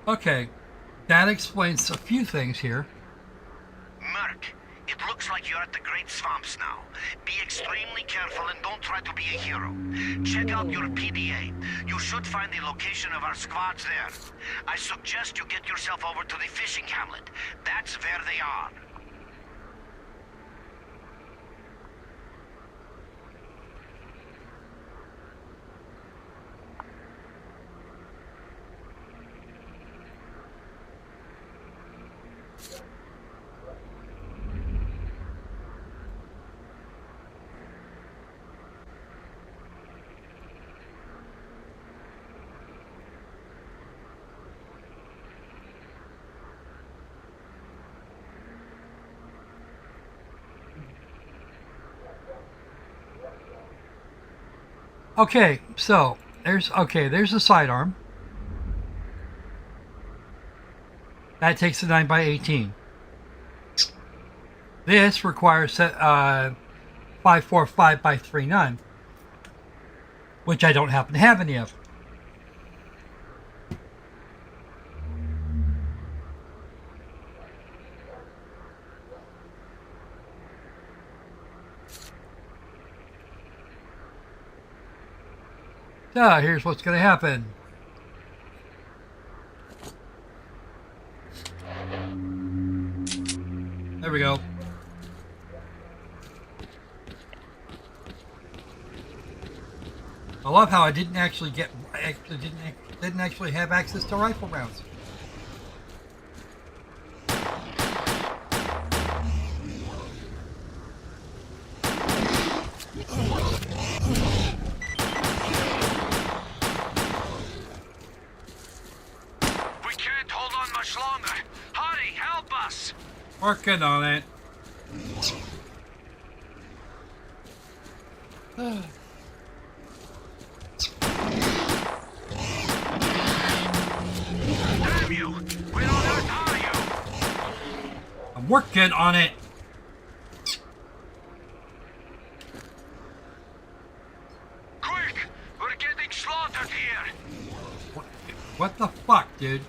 [SPEAKER 1] Okay. That explains a few things here.
[SPEAKER 9] Merc, it looks like you're at the Great Swamps now. Be extremely careful and don't try to be a hero. Check out your PDA. You should find the location of our squads there. I suggest you get yourself over to the fishing hamlet. That's where they are.
[SPEAKER 1] Okay, so there's the sidearm. That takes a 9x18. This requires 545x39, which I don't happen to have any of. So here's what's going to happen. There we go. I love how I didn't actually have access to rifle rounds. Working on it.
[SPEAKER 12] Damn you! Where on earth are you?
[SPEAKER 1] I'm working on it.
[SPEAKER 12] Quick! We're getting slaughtered here!
[SPEAKER 1] What the fuck, dude?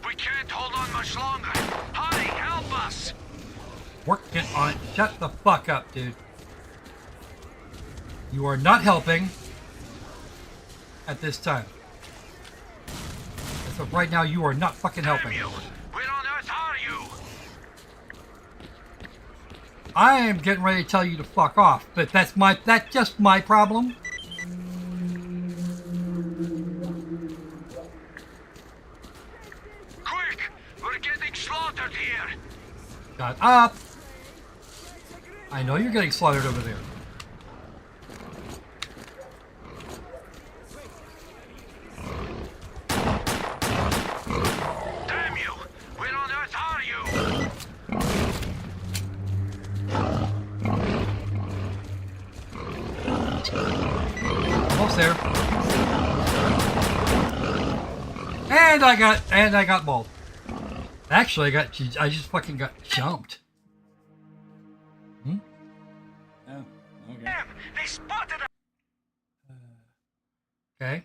[SPEAKER 12] We can't hold on much longer. Hurry, help us!
[SPEAKER 1] Working on it. Shut the fuck up, dude. You are not helping at this time. As of right now, you are not fucking helping.
[SPEAKER 12] Where on earth are you?
[SPEAKER 1] I am getting ready to tell you to fuck off, but that's just my problem.
[SPEAKER 12] Quick! We're getting slaughtered here!
[SPEAKER 1] Shut up. I know you're getting slaughtered over there.
[SPEAKER 12] Damn you! Where on earth are you?
[SPEAKER 1] Almost there. And I got mauled. Actually, I just fucking got jumped.
[SPEAKER 3] Oh, okay.
[SPEAKER 12] Damn! They spotted us!
[SPEAKER 1] Okay.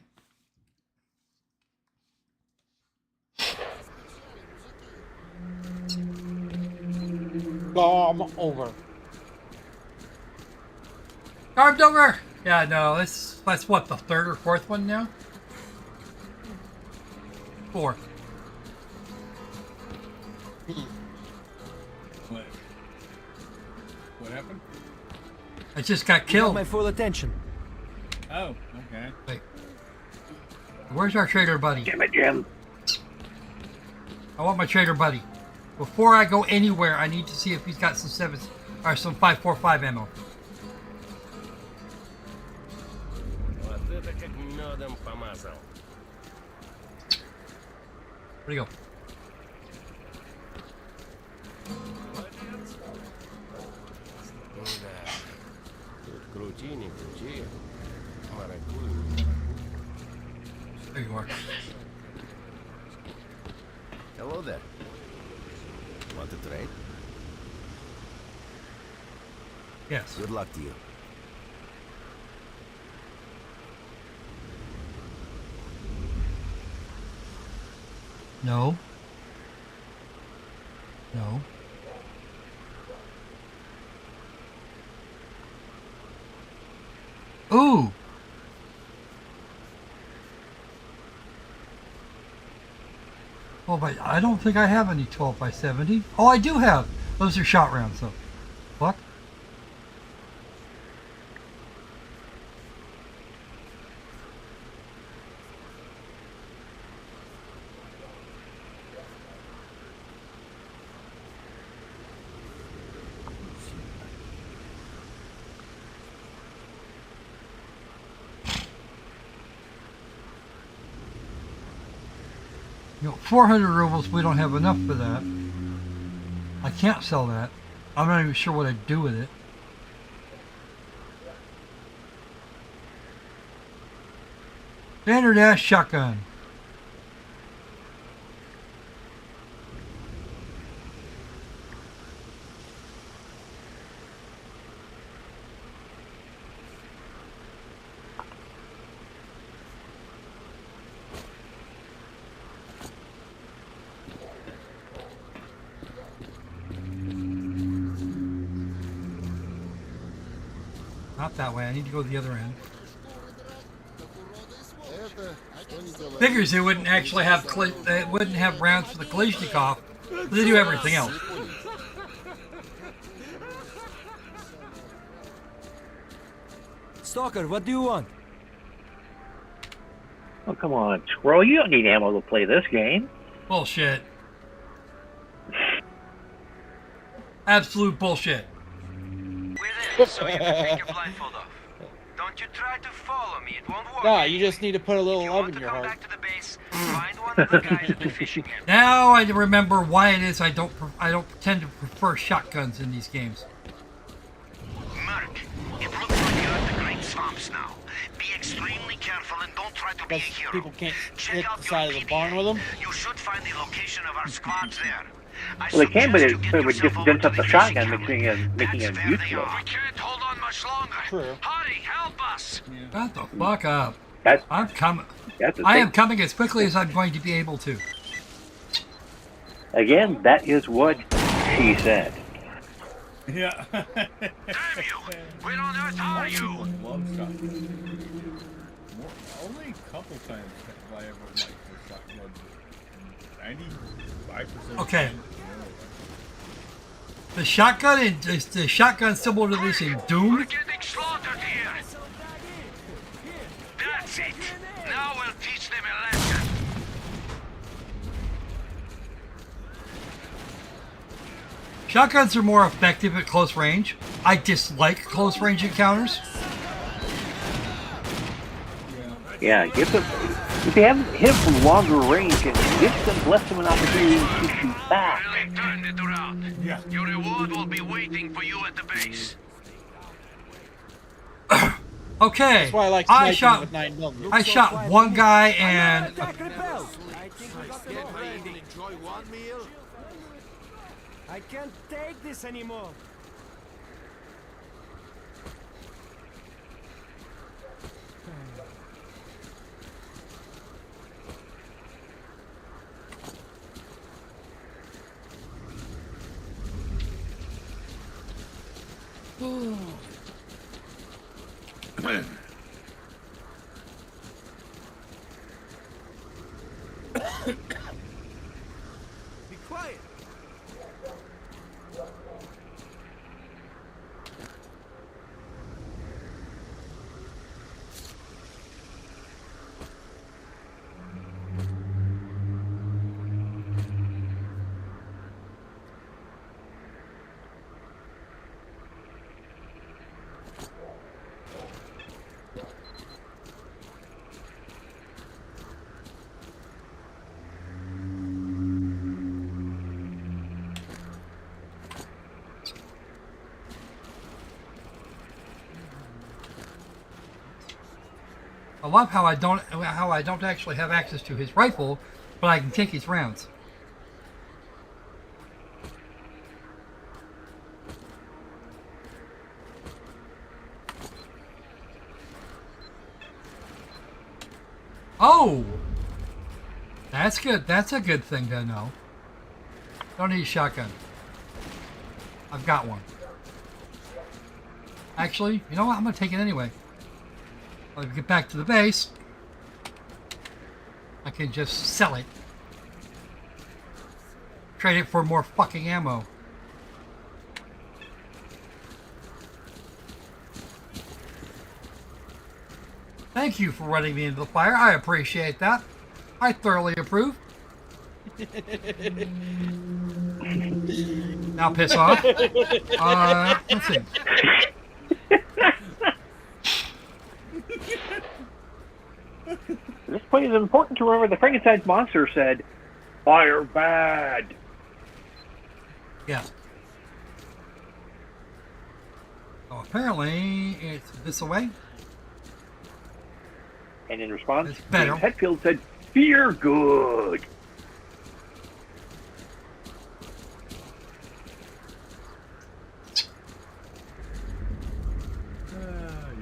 [SPEAKER 5] Bomb over.
[SPEAKER 1] Carved over. Yeah, no, that's what, the third or fourth one now? Fourth.
[SPEAKER 3] What happened?
[SPEAKER 1] I just got
[SPEAKER 13] You
[SPEAKER 1] killed.
[SPEAKER 13] got my full attention.
[SPEAKER 3] Oh, okay.
[SPEAKER 1] Wait. Where's our trader buddy?
[SPEAKER 4] Damn it, Jim.
[SPEAKER 1] I want my trader buddy. Before I go anywhere, I need to see if he's got some 7 or some 5.45 ammo.
[SPEAKER 14] Вот это как медом помазал.
[SPEAKER 1] Where'd he go?
[SPEAKER 14] Да. Тут крути, не крути. Маракуй.
[SPEAKER 1] There you are.
[SPEAKER 10] Hello there. Want to trade?
[SPEAKER 1] Yes.
[SPEAKER 10] Good luck to you.
[SPEAKER 1] No. No. Ooh. Oh, but I don't think I have any 12 by 70. Oh, I do have. Those are shot rounds, though. Fuck. You know, 400 rubles, we don't have enough for that. I can't sell that. I'm not even sure what I'd do with it. Standard ass shotgun. Not that way. I need to go to the other end. Figures they wouldn't actually have they wouldn't have rounds for the Kalashnikov, but they do everything else.
[SPEAKER 13] Stalker, what do you want?
[SPEAKER 4] Oh, come on, Squirrel. You don't need ammo to play this game.
[SPEAKER 1] Bullshit. Absolute bullshit.
[SPEAKER 12] We're in, so you can take your blindfold off. Don't Don't you try to follow me. It won't work.
[SPEAKER 5] No, you just need to put a little love in your
[SPEAKER 12] Come
[SPEAKER 5] heart.
[SPEAKER 12] back to the base. Find one of the guys at the fishing area.
[SPEAKER 1] Now I remember why it is I don't tend to prefer shotguns in these games.
[SPEAKER 9] Merc, it looks like you're at the Great Swamps now. Be extremely careful and don't try to be a
[SPEAKER 5] Because
[SPEAKER 9] hero.
[SPEAKER 5] people can't
[SPEAKER 9] Check
[SPEAKER 5] hit
[SPEAKER 9] out
[SPEAKER 5] the
[SPEAKER 9] your
[SPEAKER 5] side of the barn with them.
[SPEAKER 9] You should find the location of our squads there.
[SPEAKER 4] Well, they can, but it would just dent up the shotgun, making it useless.
[SPEAKER 12] We can't hold on much longer.
[SPEAKER 5] True.
[SPEAKER 12] Hurry, help us.
[SPEAKER 1] Shut the fuck up.
[SPEAKER 4] That's,
[SPEAKER 1] I'm coming.
[SPEAKER 4] that's a
[SPEAKER 1] I am
[SPEAKER 4] thing.
[SPEAKER 1] coming as quickly as I'm going to be able to.
[SPEAKER 4] Again, that is what she said.
[SPEAKER 3] Yeah.
[SPEAKER 12] Damn you! Where on earth are you?
[SPEAKER 3] Love shotguns. Only a couple times have I ever liked the shotgun. 95%.
[SPEAKER 1] Okay. The shotgun is the shotgun similar to this in Doom.
[SPEAKER 12] We're getting slaughtered here. That's it. Now we'll teach them a lesson.
[SPEAKER 1] Shotguns are more effective at close range. I dislike close range encounters.
[SPEAKER 4] Yeah, give them. If they haven't hit them from longer range, it gives them less of an opportunity to shoot back.
[SPEAKER 12] Really turned it around.
[SPEAKER 3] Yeah.
[SPEAKER 12] Your reward will be waiting for you at the base.
[SPEAKER 1] Okay,
[SPEAKER 5] That's why I like
[SPEAKER 1] I
[SPEAKER 5] sniping
[SPEAKER 1] shot.
[SPEAKER 5] with 9mm.
[SPEAKER 1] I shot one guy and
[SPEAKER 13] Attack repelled. I think we got them all.
[SPEAKER 11] Enjoy one meal.
[SPEAKER 13] I can't take this anymore.
[SPEAKER 8] Be quiet.
[SPEAKER 1] I love how I don't actually have access to his rifle, but I can take his rounds. Oh, that's good. That's a good thing to know. Don't need a shotgun. I've got one. Actually, you know what? I'm gonna take it anyway. When we get back to the base, I can just sell it. Trade it for more fucking ammo. Thank you for running me into the fire. I appreciate that. I thoroughly approve. Now piss off. Let's see.
[SPEAKER 4] At this point, it's important to remember the Frankenstein's monster said, "Fire bad."
[SPEAKER 1] Yeah. Oh, apparently it's this away.
[SPEAKER 4] And in response,
[SPEAKER 1] It's better.
[SPEAKER 4] James Hetfield said, "Fear good."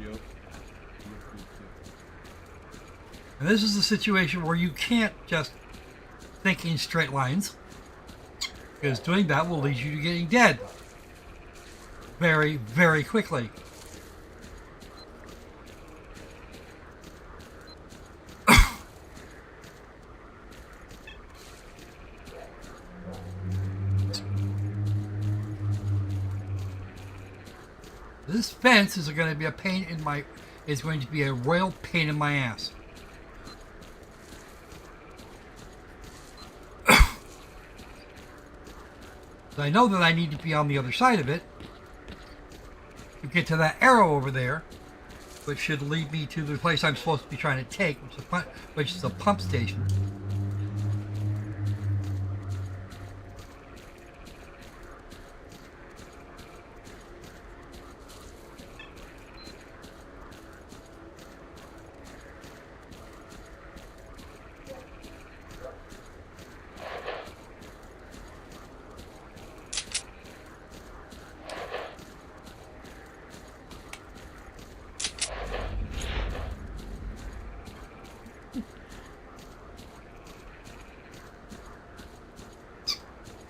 [SPEAKER 3] Yep.
[SPEAKER 1] And this is a situation where you can't just think in straight lines, because doing that will lead you to getting dead very, very quickly. This fence is going to be a pain in my, is going to be a royal pain in my ass. I know that I need to be on the other side of it to get to that arrow over there which should lead me to the place I'm supposed to be trying to take, which is a pump station.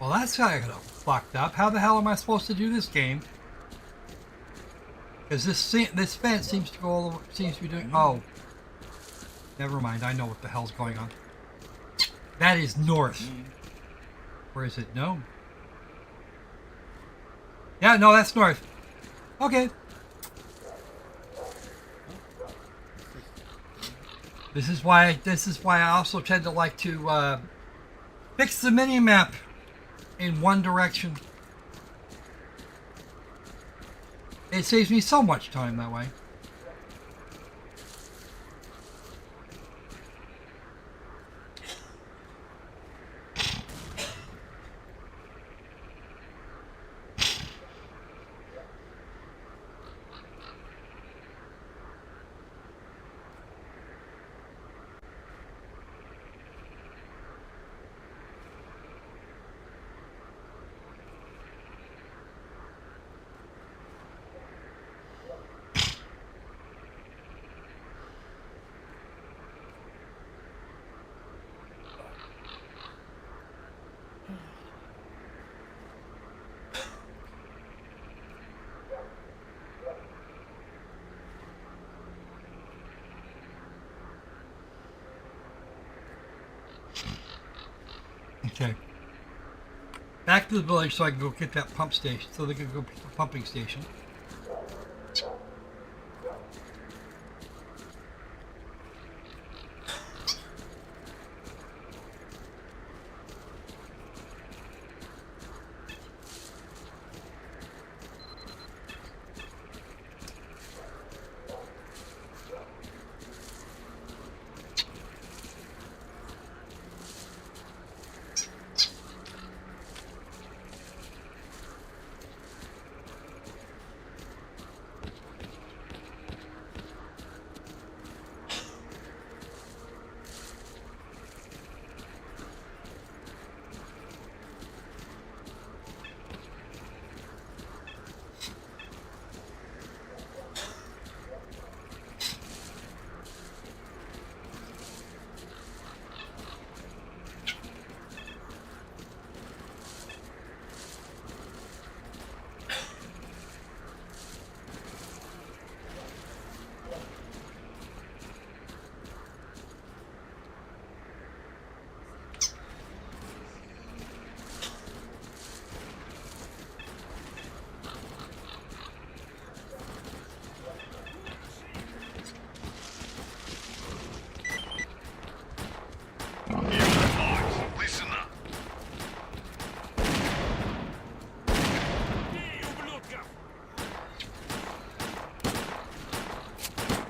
[SPEAKER 1] Well, that's kind of fucked up. How the hell am I supposed to do this game? Because this fence seems to go seems to be doing. Oh, never mind. I know what the hell's going on. That is north. Where is it? No. Yeah, no, that's north. Okay. This is why I also tend to like to fix the mini map in one direction. It saves me so much time that way. Okay. Back to the village so I can go get that pump station, so they can go get the pumping station.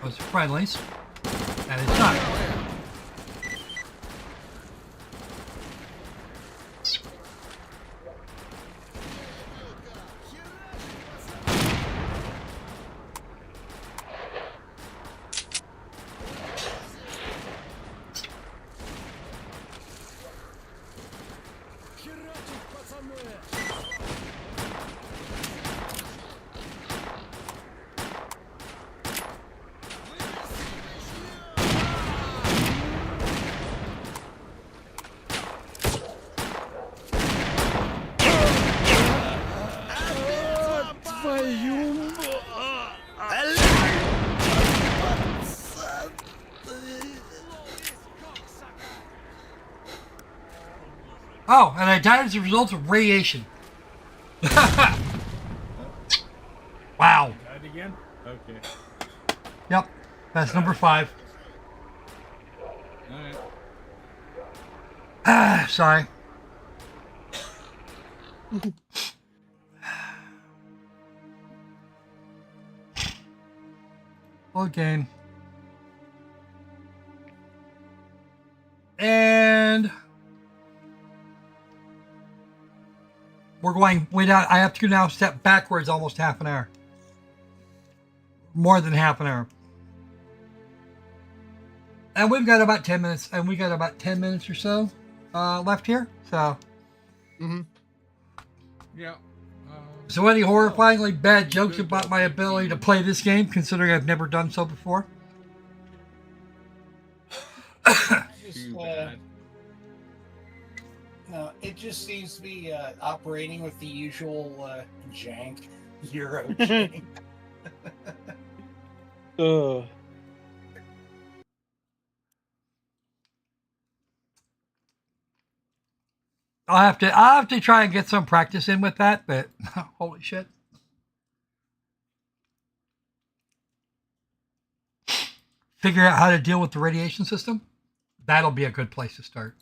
[SPEAKER 1] Those are friendlies. That is not. Oh, and I died as a result of radiation. Wow.
[SPEAKER 3] Died again? Okay.
[SPEAKER 1] Yep, that's number 5.
[SPEAKER 3] Alright.
[SPEAKER 1] Ah, sorry. Load game. And we're going way down. I have to now step backwards almost half an hour. More than half an hour. And we've got about 10 minutes. And we got about 10 minutes or so left here. So.
[SPEAKER 3] Yeah.
[SPEAKER 1] So any horrifyingly bad jokes about my ability to play this game, considering I've never done so before?
[SPEAKER 3] Too bad.
[SPEAKER 2] No, it just seems to be operating with the usual jank Euro jank.
[SPEAKER 1] I'll have to try and get some practice in with that, but holy shit. Figure out how to deal with the radiation system. That'll be a good place to start.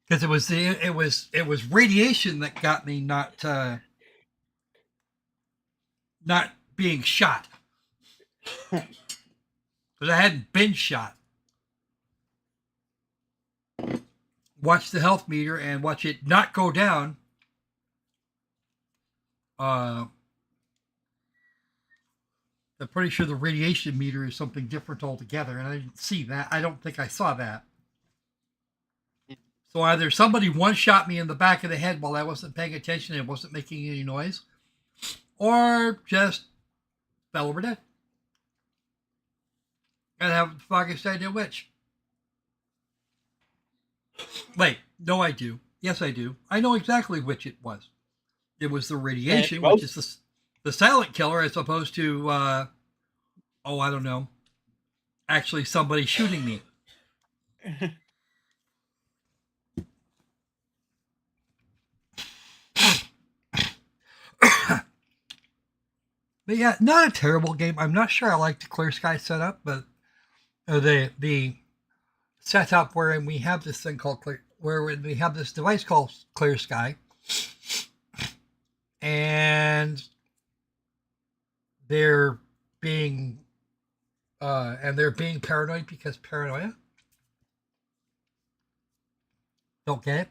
[SPEAKER 1] Because it was radiation that got me not being shot. Because I hadn't been shot. Watch the health meter and watch it not go down. I'm pretty sure the radiation meter is something different altogether, and I didn't see that. I don't think I saw that. So either somebody one-shot me in the back of the head while I wasn't paying attention and wasn't making any noise, or just fell over dead. I have the foggiest idea which. Wait, no, I do. Yes, I do. I know exactly which it was. It was the radiation, which is the silent killer, as opposed to, I don't know, actually somebody shooting me. But yeah, not a terrible game. I'm not sure I like the Clear Sky setup, but the setup wherein we have this thing called where we have this device called Clear Sky, and they're being paranoid because paranoia. Don't get it.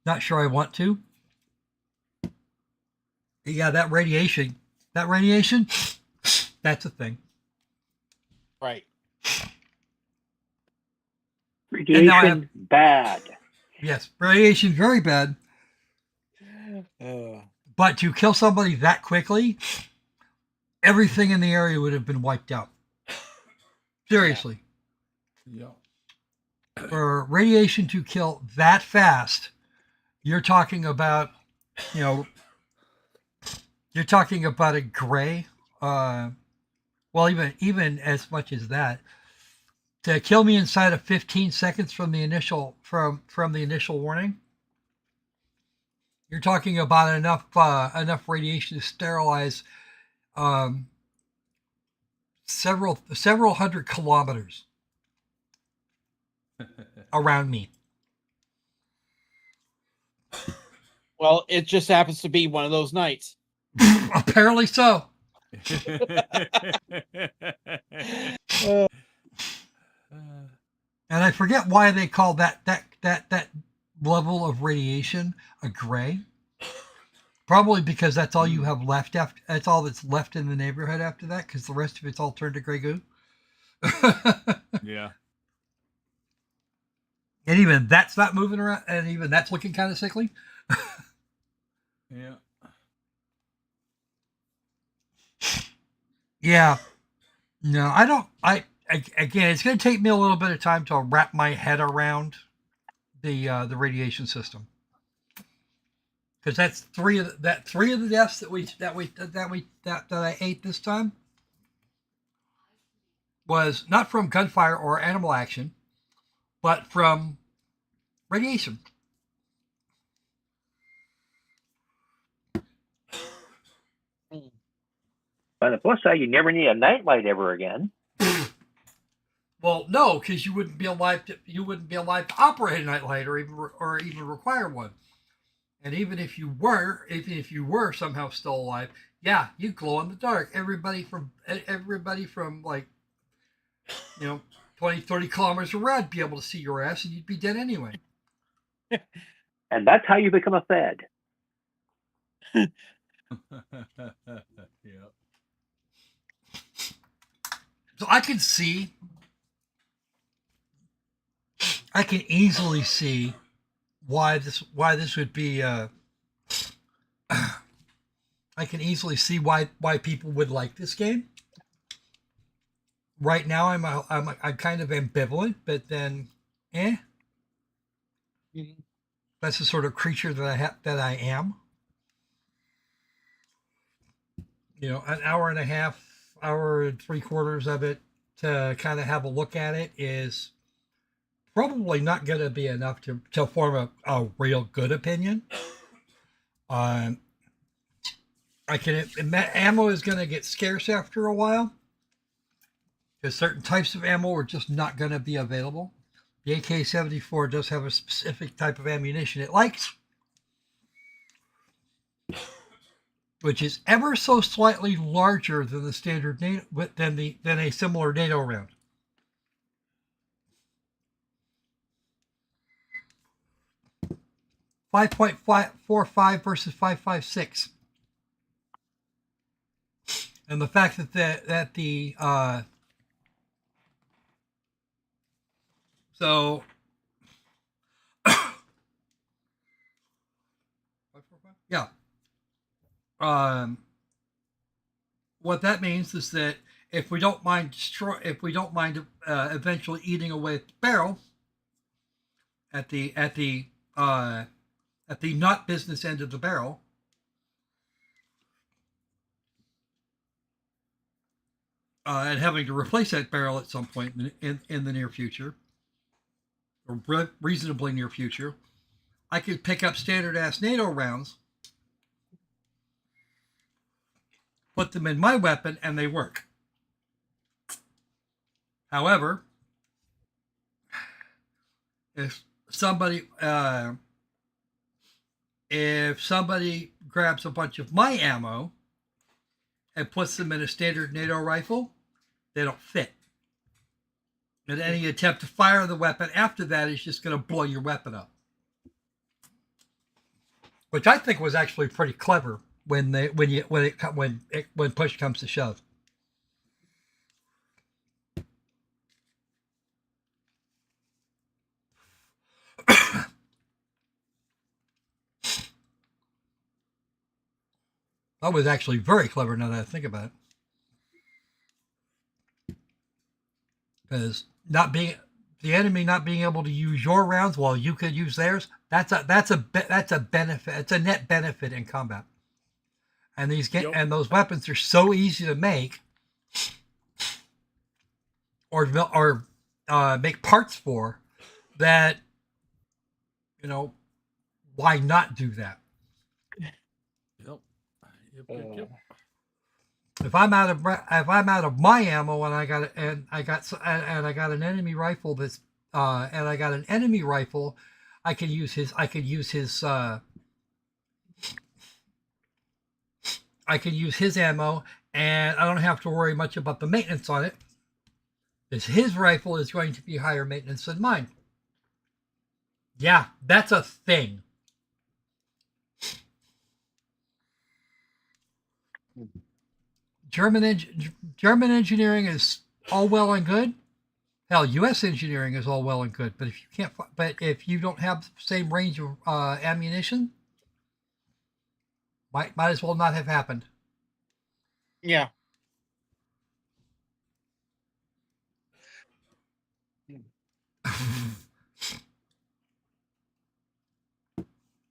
[SPEAKER 1] Not sure I want to. Yeah, that radiation, that's a thing.
[SPEAKER 5] Right.
[SPEAKER 4] Radiation bad.
[SPEAKER 1] Yes, radiation very bad. But to kill somebody that quickly, everything in the area would have been wiped out. Seriously.
[SPEAKER 3] Yeah.
[SPEAKER 1] For radiation to kill that fast, you're talking about, you're talking about a gray. Well, even as much as that. To kill me inside of 15 seconds from the initial warning, you're talking about enough radiation to sterilize several hundred kilometers around me.
[SPEAKER 5] Well, it just happens to be one of those nights.
[SPEAKER 1] Apparently so. And I forget why they call that level of radiation a gray. Probably because that's all you have left after. That's all that's left in the neighborhood after that, because the rest of it's all turned to gray goo.
[SPEAKER 3] Yeah.
[SPEAKER 1] And even that's not moving around, and even that's looking kind of sickly.
[SPEAKER 3] Yeah.
[SPEAKER 1] Yeah. No, I don't. Again, it's going to take me a little bit of time to wrap my head around the radiation system, because that's three of the deaths that I ate this time was not from gunfire or animal action, but from radiation.
[SPEAKER 4] On the plus side, you never need a nightlight ever again.
[SPEAKER 1] Well, no, because you wouldn't be alive to operate a nightlight or even require one. And even if you were somehow still alive, yeah, you glow in the dark. Everybody from like, 20, 30 kilometers around be able to see your ass, and you'd be dead anyway.
[SPEAKER 4] And that's how you become a Fed.
[SPEAKER 3] Yeah.
[SPEAKER 1] So I can easily see why this would be. I can easily see why people would like this game. Right now, I'm kind of ambivalent, but then, that's the sort of creature that I am. An hour and a half, hour and 3/4 of it to kind of have a look at it is probably not going to be enough to form a real good opinion. Ammo is going to get scarce after a while, because certain types of ammo are just not going to be available. The AK-74 does have a specific type of ammunition it likes, which is ever so slightly larger than the standard than a similar NATO round. .545 versus 5.56, and the fact that the so yeah. What that means is that if we don't mind eventually eating away at the barrel, at the not business end of the barrel, and having to replace that barrel at some point in the near future, or reasonably near future, I could pick up standard ass NATO rounds, put them in my weapon, and they work. However, if somebody grabs a bunch of my ammo and puts them in a standard NATO rifle, they don't fit. And any attempt to fire the weapon after that is just going to blow your weapon up, which I think was actually pretty clever when push comes to shove. That was actually very clever now that I think about it, because the enemy not being able to use your rounds while you could use theirs, that's a benefit. It's a net benefit in combat. And and those weapons are so easy to make, or make parts for, that why not do that?
[SPEAKER 3] Yep.
[SPEAKER 1] If I'm out of my ammo and I got an enemy rifle that's and I got an enemy rifle, I can use his ammo, and I don't have to worry much about the maintenance on it, because his rifle is going to be higher maintenance than mine. Yeah, that's a thing. German engineering is all well and good. Hell, U.S. engineering is all well and good, but if you don't have the same range of ammunition, might as well not have happened.
[SPEAKER 5] Yeah.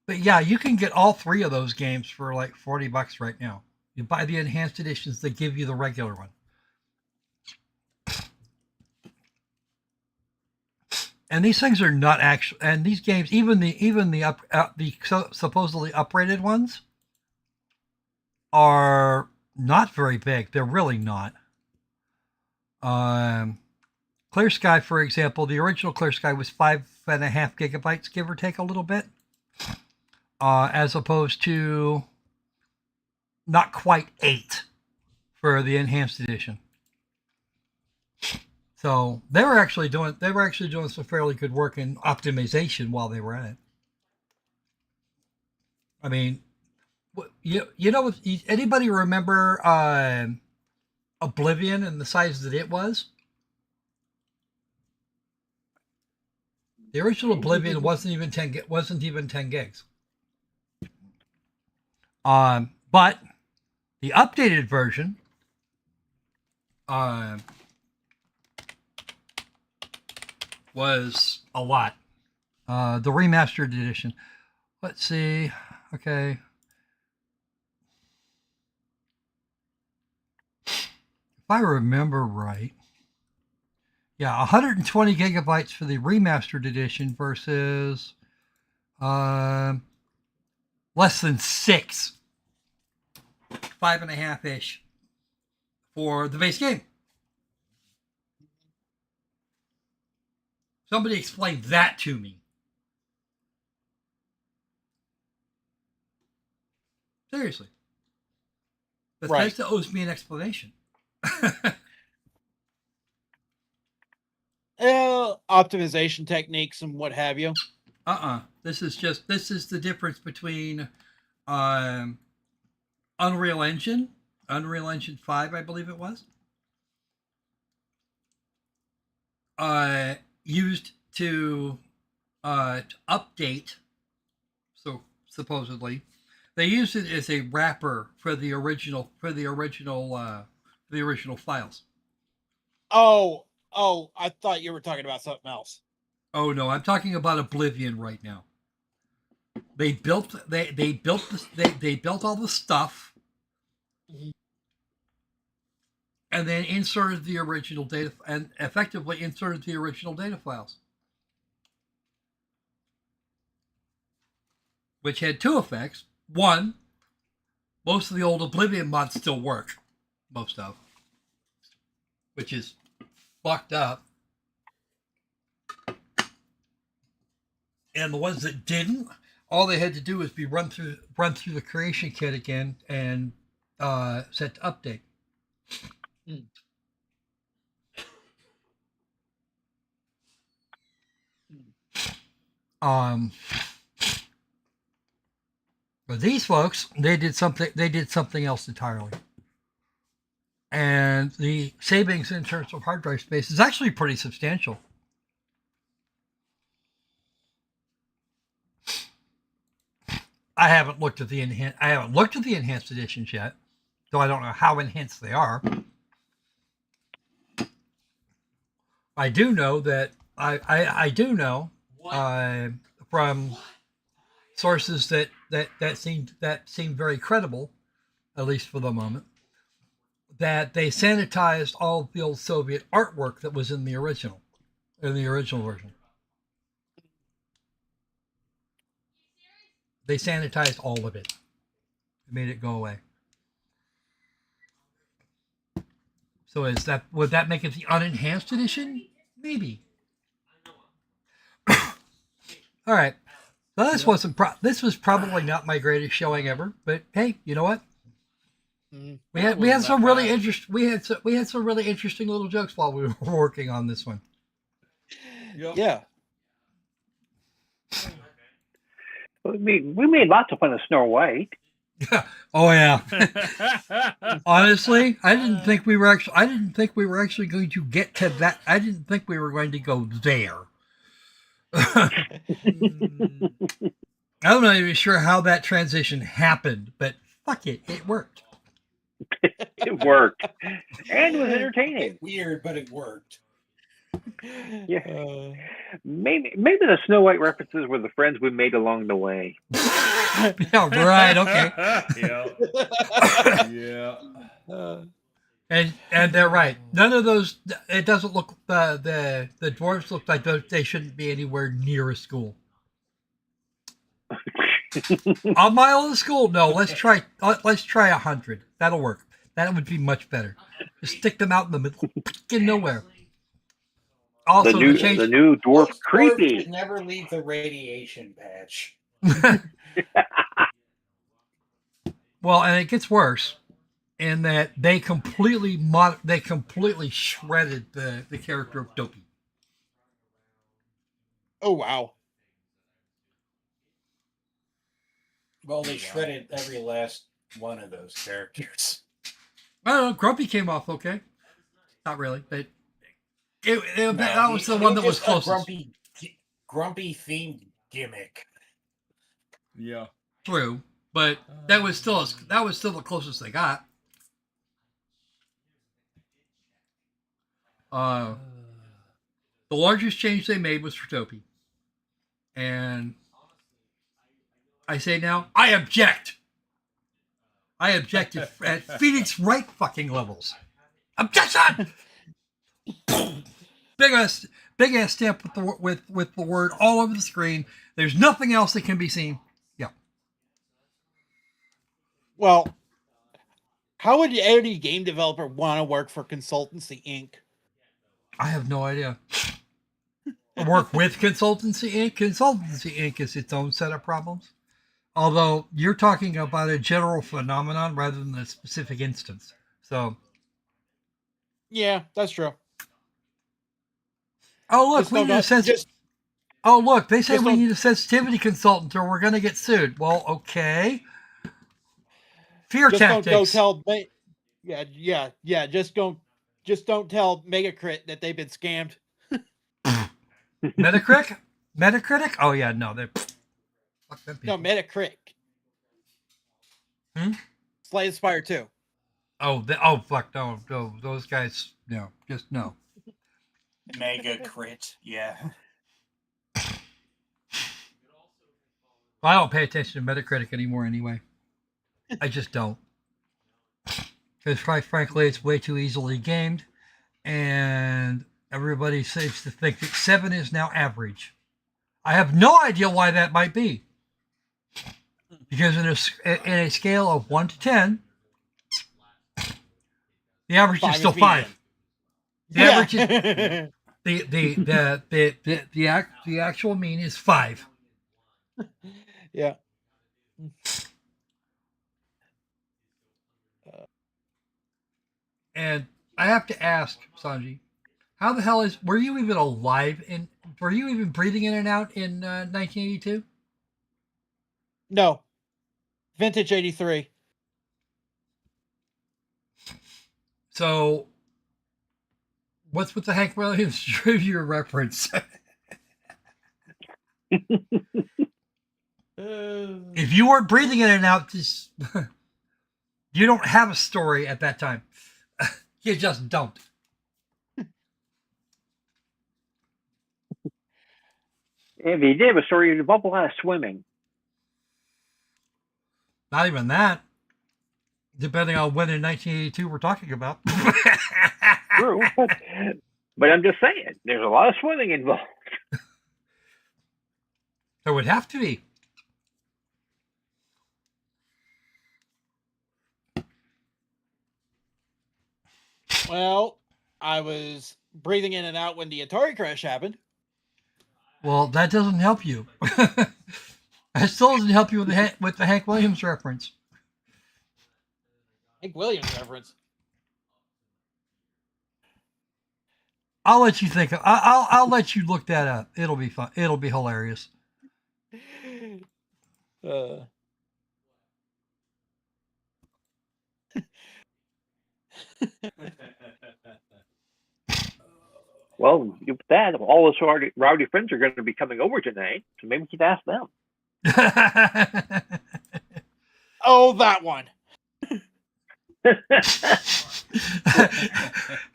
[SPEAKER 1] But yeah, you can get all three of those games for like $40 right now. You buy the enhanced editions, they give you the regular one. And these things are not actually. And these games, even the supposedly uprated ones, are not very big. They're really not. Clear Sky, for example, the original Clear Sky was 5.5 gigabytes, give or take a little bit. as opposed to not quite 8 for the enhanced edition. So they were actually doing some fairly good work in optimization while they were at it. I mean, you know, anybody remember Oblivion and the size that it was? The original Oblivion wasn't even 10 gigs. But the updated version was a lot. The remastered edition. Let's see. Okay. If I remember right, yeah, 120 gigabytes for the remastered edition versus less than 6, 5.5-ish for the base game. Somebody explain that to me. Seriously. Bethesda owes me an explanation.
[SPEAKER 5] Optimization techniques and what have you.
[SPEAKER 1] This is the difference between Unreal Engine 5, I believe it was, used to update. So supposedly, they used it as a wrapper for the original files.
[SPEAKER 5] Oh, I thought you were talking about something else.
[SPEAKER 1] Oh no, I'm talking about Oblivion right now. They built all the stuff, and then inserted the original data and effectively inserted the original data files, which had 2 effects. One, most of the old Oblivion mods still work, which is fucked up. And the ones that didn't, all they had to do was be run through the creation kit again and set to update. But these folks, they did something else entirely. And the savings in terms of hard drive space is actually pretty substantial. I haven't looked at the enhanced editions yet, so I don't know how enhanced they are. I do know that I do know from sources that seem very credible, at least for the moment, that they sanitized all of the old Soviet artwork that was in the original version. They sanitized all of it. They made it go away. So would that make it the unenhanced edition? Maybe. All right. Well, this was probably not my greatest showing ever, but hey, you know what? We had some really interesting little jokes while we were working on this one.
[SPEAKER 5] Yeah.
[SPEAKER 4] We made lots of fun of Snow White.
[SPEAKER 1] Oh yeah. Honestly, I didn't think we were actually going to get to that. I didn't think we were going to go there. I'm not even sure how that transition happened, but fuck it, it worked.
[SPEAKER 4] It worked, and it was entertaining.
[SPEAKER 2] Weird, but it worked.
[SPEAKER 4] Yeah, maybe the Snow White references were the friends we made along the way.
[SPEAKER 1] Yeah, right. Okay.
[SPEAKER 3] Yeah.
[SPEAKER 1] And they're right. None of those. It doesn't look. The dwarves look like they shouldn't be anywhere near a school. A mile of the school? No. Let's try 100. That'll work. That would be much better. Just stick them out in the middle, in nowhere. Also,
[SPEAKER 4] the new dwarf creepy.
[SPEAKER 2] Never leave the radiation patch.
[SPEAKER 1] Well, and it gets worse in that they completely shredded the character of Dopey.
[SPEAKER 5] Oh wow.
[SPEAKER 2] Well, they shredded every last one of those characters.
[SPEAKER 1] Well, Grumpy came off okay. Not really, but that was the
[SPEAKER 2] he
[SPEAKER 1] one that was
[SPEAKER 2] just a
[SPEAKER 1] closest.
[SPEAKER 2] grumpy themed gimmick.
[SPEAKER 3] Yeah.
[SPEAKER 1] True, but that was still the closest they got. The largest change they made was for Dopey, and I say now, I object. I objected at Phoenix Wright fucking levels. Objection! big ass stamp with the word all over the screen. There's nothing else that can be seen. Yeah.
[SPEAKER 5] Well, how would any game developer want to work for Consultancy Inc?
[SPEAKER 1] I have no idea. Work with Consultancy Inc. Consultancy Inc. is its own set of problems. Although you're talking about a general phenomenon rather than a specific instance. So.
[SPEAKER 5] Yeah, that's true.
[SPEAKER 1] Oh look, we need a Oh look, they say we need a sensitivity consultant or we're gonna get sued. Well, okay. Fear tactics.
[SPEAKER 5] Don't tell yeah. Just don't tell Megacrit that they've been scammed.
[SPEAKER 1] Metacritic? Metacritic? Oh yeah, no, they're fuck them people.
[SPEAKER 5] No, Metacritic. Slay the Spire 2.
[SPEAKER 1] Oh fuck no, those guys no, just no.
[SPEAKER 2] Mega crit, yeah.
[SPEAKER 1] I don't pay attention to Metacritic anymore anyway. I just don't. Because quite frankly, it's way too easily gamed, and everybody seems to think that 7 is now average. I have no idea why that might be. Because in a scale of 1 to 10, the average is still 5. The average is the actual mean is 5.
[SPEAKER 5] Yeah.
[SPEAKER 1] And I have to ask, Sanji, how the hell were you even alive were you even breathing in and out in 1982?
[SPEAKER 5] No. Vintage 83.
[SPEAKER 1] So, what's with the Hank Williams trivia reference? If you weren't breathing in and out, you don't have a story at that time. You just don't.
[SPEAKER 4] If you did have a story, you'd involve a lot of swimming.
[SPEAKER 1] Not even that. Depending on when in 1982 we're talking about.
[SPEAKER 4] True. But I'm just saying, there's a lot of swimming involved.
[SPEAKER 1] There would have to be.
[SPEAKER 5] Well, I was breathing in and out when the Atari crash happened.
[SPEAKER 1] Well, that doesn't help you. That still doesn't help you with the Hank Williams reference.
[SPEAKER 5] Hank Williams reference.
[SPEAKER 1] I'll let you think. I'll let you look that up. It'll be fun. It'll be hilarious.
[SPEAKER 4] Well, with that, all those rowdy friends are going to be coming over tonight, so maybe we could ask them.
[SPEAKER 5] Oh, that one.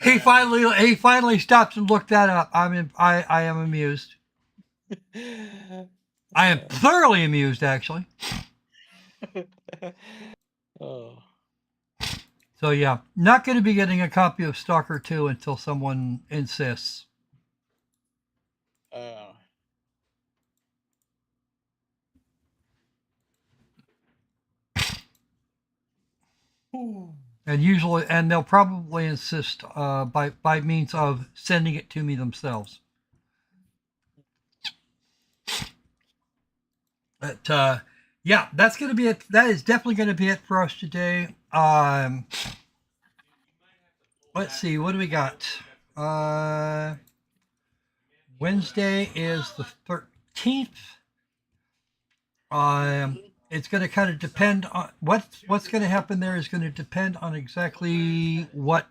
[SPEAKER 1] He finally stopped and looked that up. I am amused. I am thoroughly amused, actually.
[SPEAKER 5] Oh.
[SPEAKER 1] So yeah, not going to be getting a copy of Stalker 2 until someone insists. And they'll probably insist by means of sending it to me themselves. But yeah, that's going to be it. That is definitely going to be it for us today. Let's see, what do we got? Wednesday is the 13th. It's going to kind of depend on what's going to happen there is going to depend on exactly what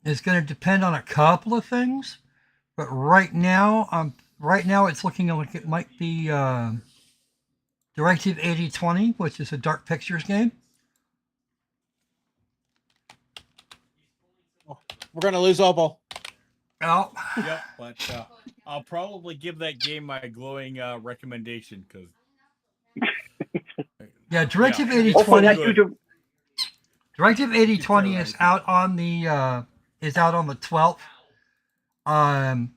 [SPEAKER 1] is going to depend on a couple of things. But right now it's looking like it might be Directive 8020, which is a Dark Pictures game.
[SPEAKER 5] We're going to lose Opal.
[SPEAKER 1] Oh.
[SPEAKER 3] Yep, but I'll probably give that game my glowing recommendation because.
[SPEAKER 1] Yeah, Directive 8020. Directive 8020 is out on the 12th. And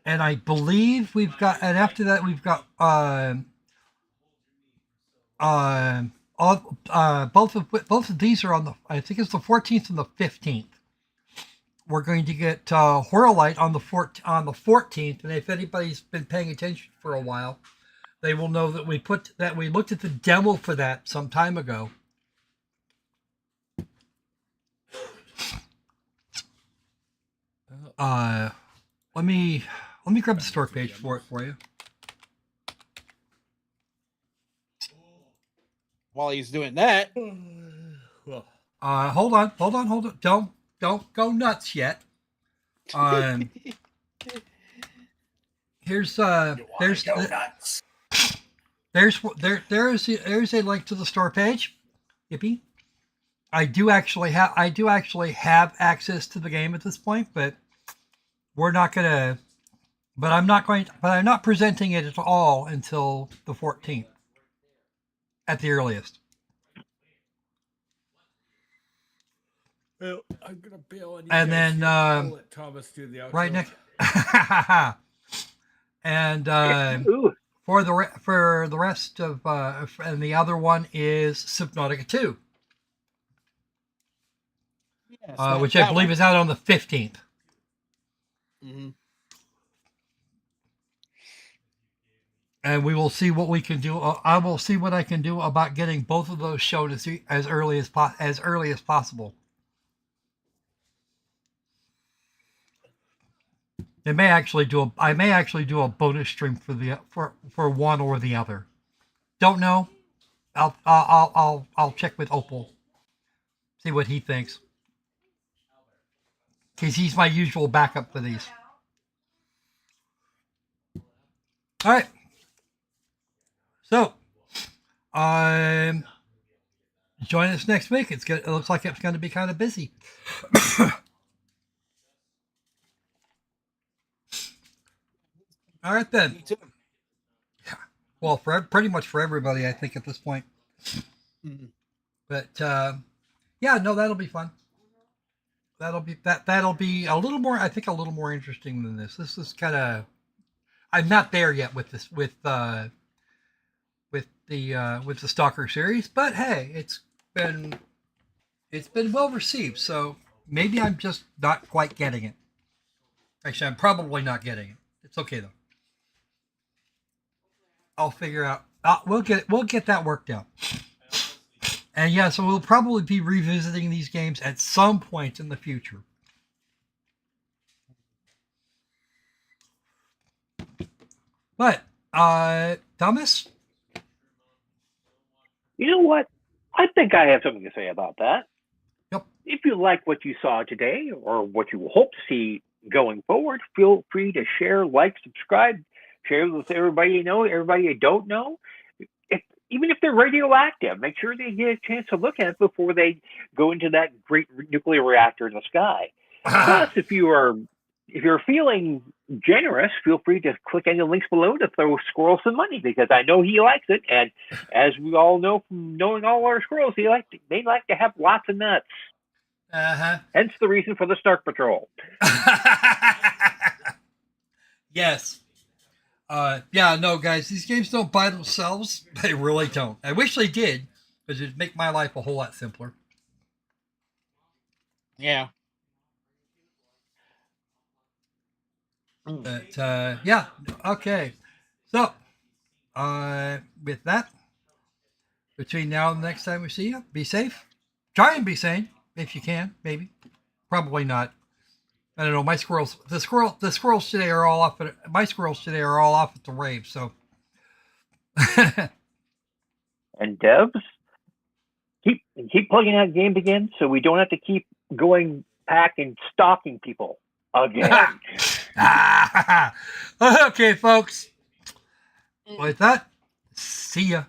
[SPEAKER 1] I believe we've got, and after that we've got both of these are on the, I think it's the 14th and the 15th. We're going to get Horrorlight on the 14th, and if anybody's been paying attention for a while, they will know that we looked at the demo for that some time ago. Let me grab the store page for it for you.
[SPEAKER 5] While he's doing that,
[SPEAKER 1] hold on. Don't go nuts yet. There's a link to the store page. Yippee. I do actually have access to the game at this point, but I'm not presenting it at all until the 14th at the earliest.
[SPEAKER 3] Well, I'm gonna bail on you.
[SPEAKER 1] And
[SPEAKER 3] guys
[SPEAKER 1] then
[SPEAKER 3] I'll let Thomas do the outro.
[SPEAKER 1] right next and for the rest of and the other one is Subnautica 2. Which I believe is out on the 15th.
[SPEAKER 5] Mm-hmm.
[SPEAKER 1] And we will see what we can do. I will see what I can do about getting both of those shown as early as possible. I may actually do a bonus stream for one or the other. Don't know. I'll check with Opal. See what he thinks. Because he's my usual backup for these. All right. So, join us next week. It looks like it's going to be kind of busy. All right then.
[SPEAKER 5] Me too.
[SPEAKER 1] Well, pretty much for everybody, I think at this point.
[SPEAKER 5] Mm-hmm.
[SPEAKER 1] But yeah, no, that'll be fun. That'll be a little more. I think a little more interesting than this. This is kind of. I'm not there yet with this with the S.T.A.L.K.E.R series, but hey, it's been well received. So maybe I'm just not quite getting it. Actually, I'm probably not getting it. It's okay though. I'll figure out. We'll get that worked out. And yeah, so we'll probably be revisiting these games at some point in the future. But Thomas?
[SPEAKER 4] You know what? I think I have something to say about that.
[SPEAKER 1] Yep.
[SPEAKER 4] If you like what you saw today or what you hope to see going forward, feel free to share, like, subscribe, share with everybody you know, everybody you don't know. Even if they're radioactive, make sure they get a chance to look at it before they go into that great nuclear reactor in the sky. Plus, if you're feeling generous, feel free to click any links below to throw Squirrel some money, because I know he likes it. And as we all know from knowing all our squirrels, they like to have lots of nuts. Hence the reason for the Snark Patrol.
[SPEAKER 1] Yes. Yeah, no, guys, these games don't buy themselves. They really don't. I wish they did, because it'd make my life a whole lot simpler.
[SPEAKER 5] Yeah.
[SPEAKER 1] But, yeah, okay. So, with that, between now and the next time we see you, be safe. Try and be sane if you can. Maybe, probably not. I don't know. My squirrels, the squirrels today are all off. My squirrels today are all off at the rave. So,
[SPEAKER 4] and devs, keep plugging out games again, so we don't have to keep going back and stalking people again.
[SPEAKER 1] Okay, folks. With that, see ya.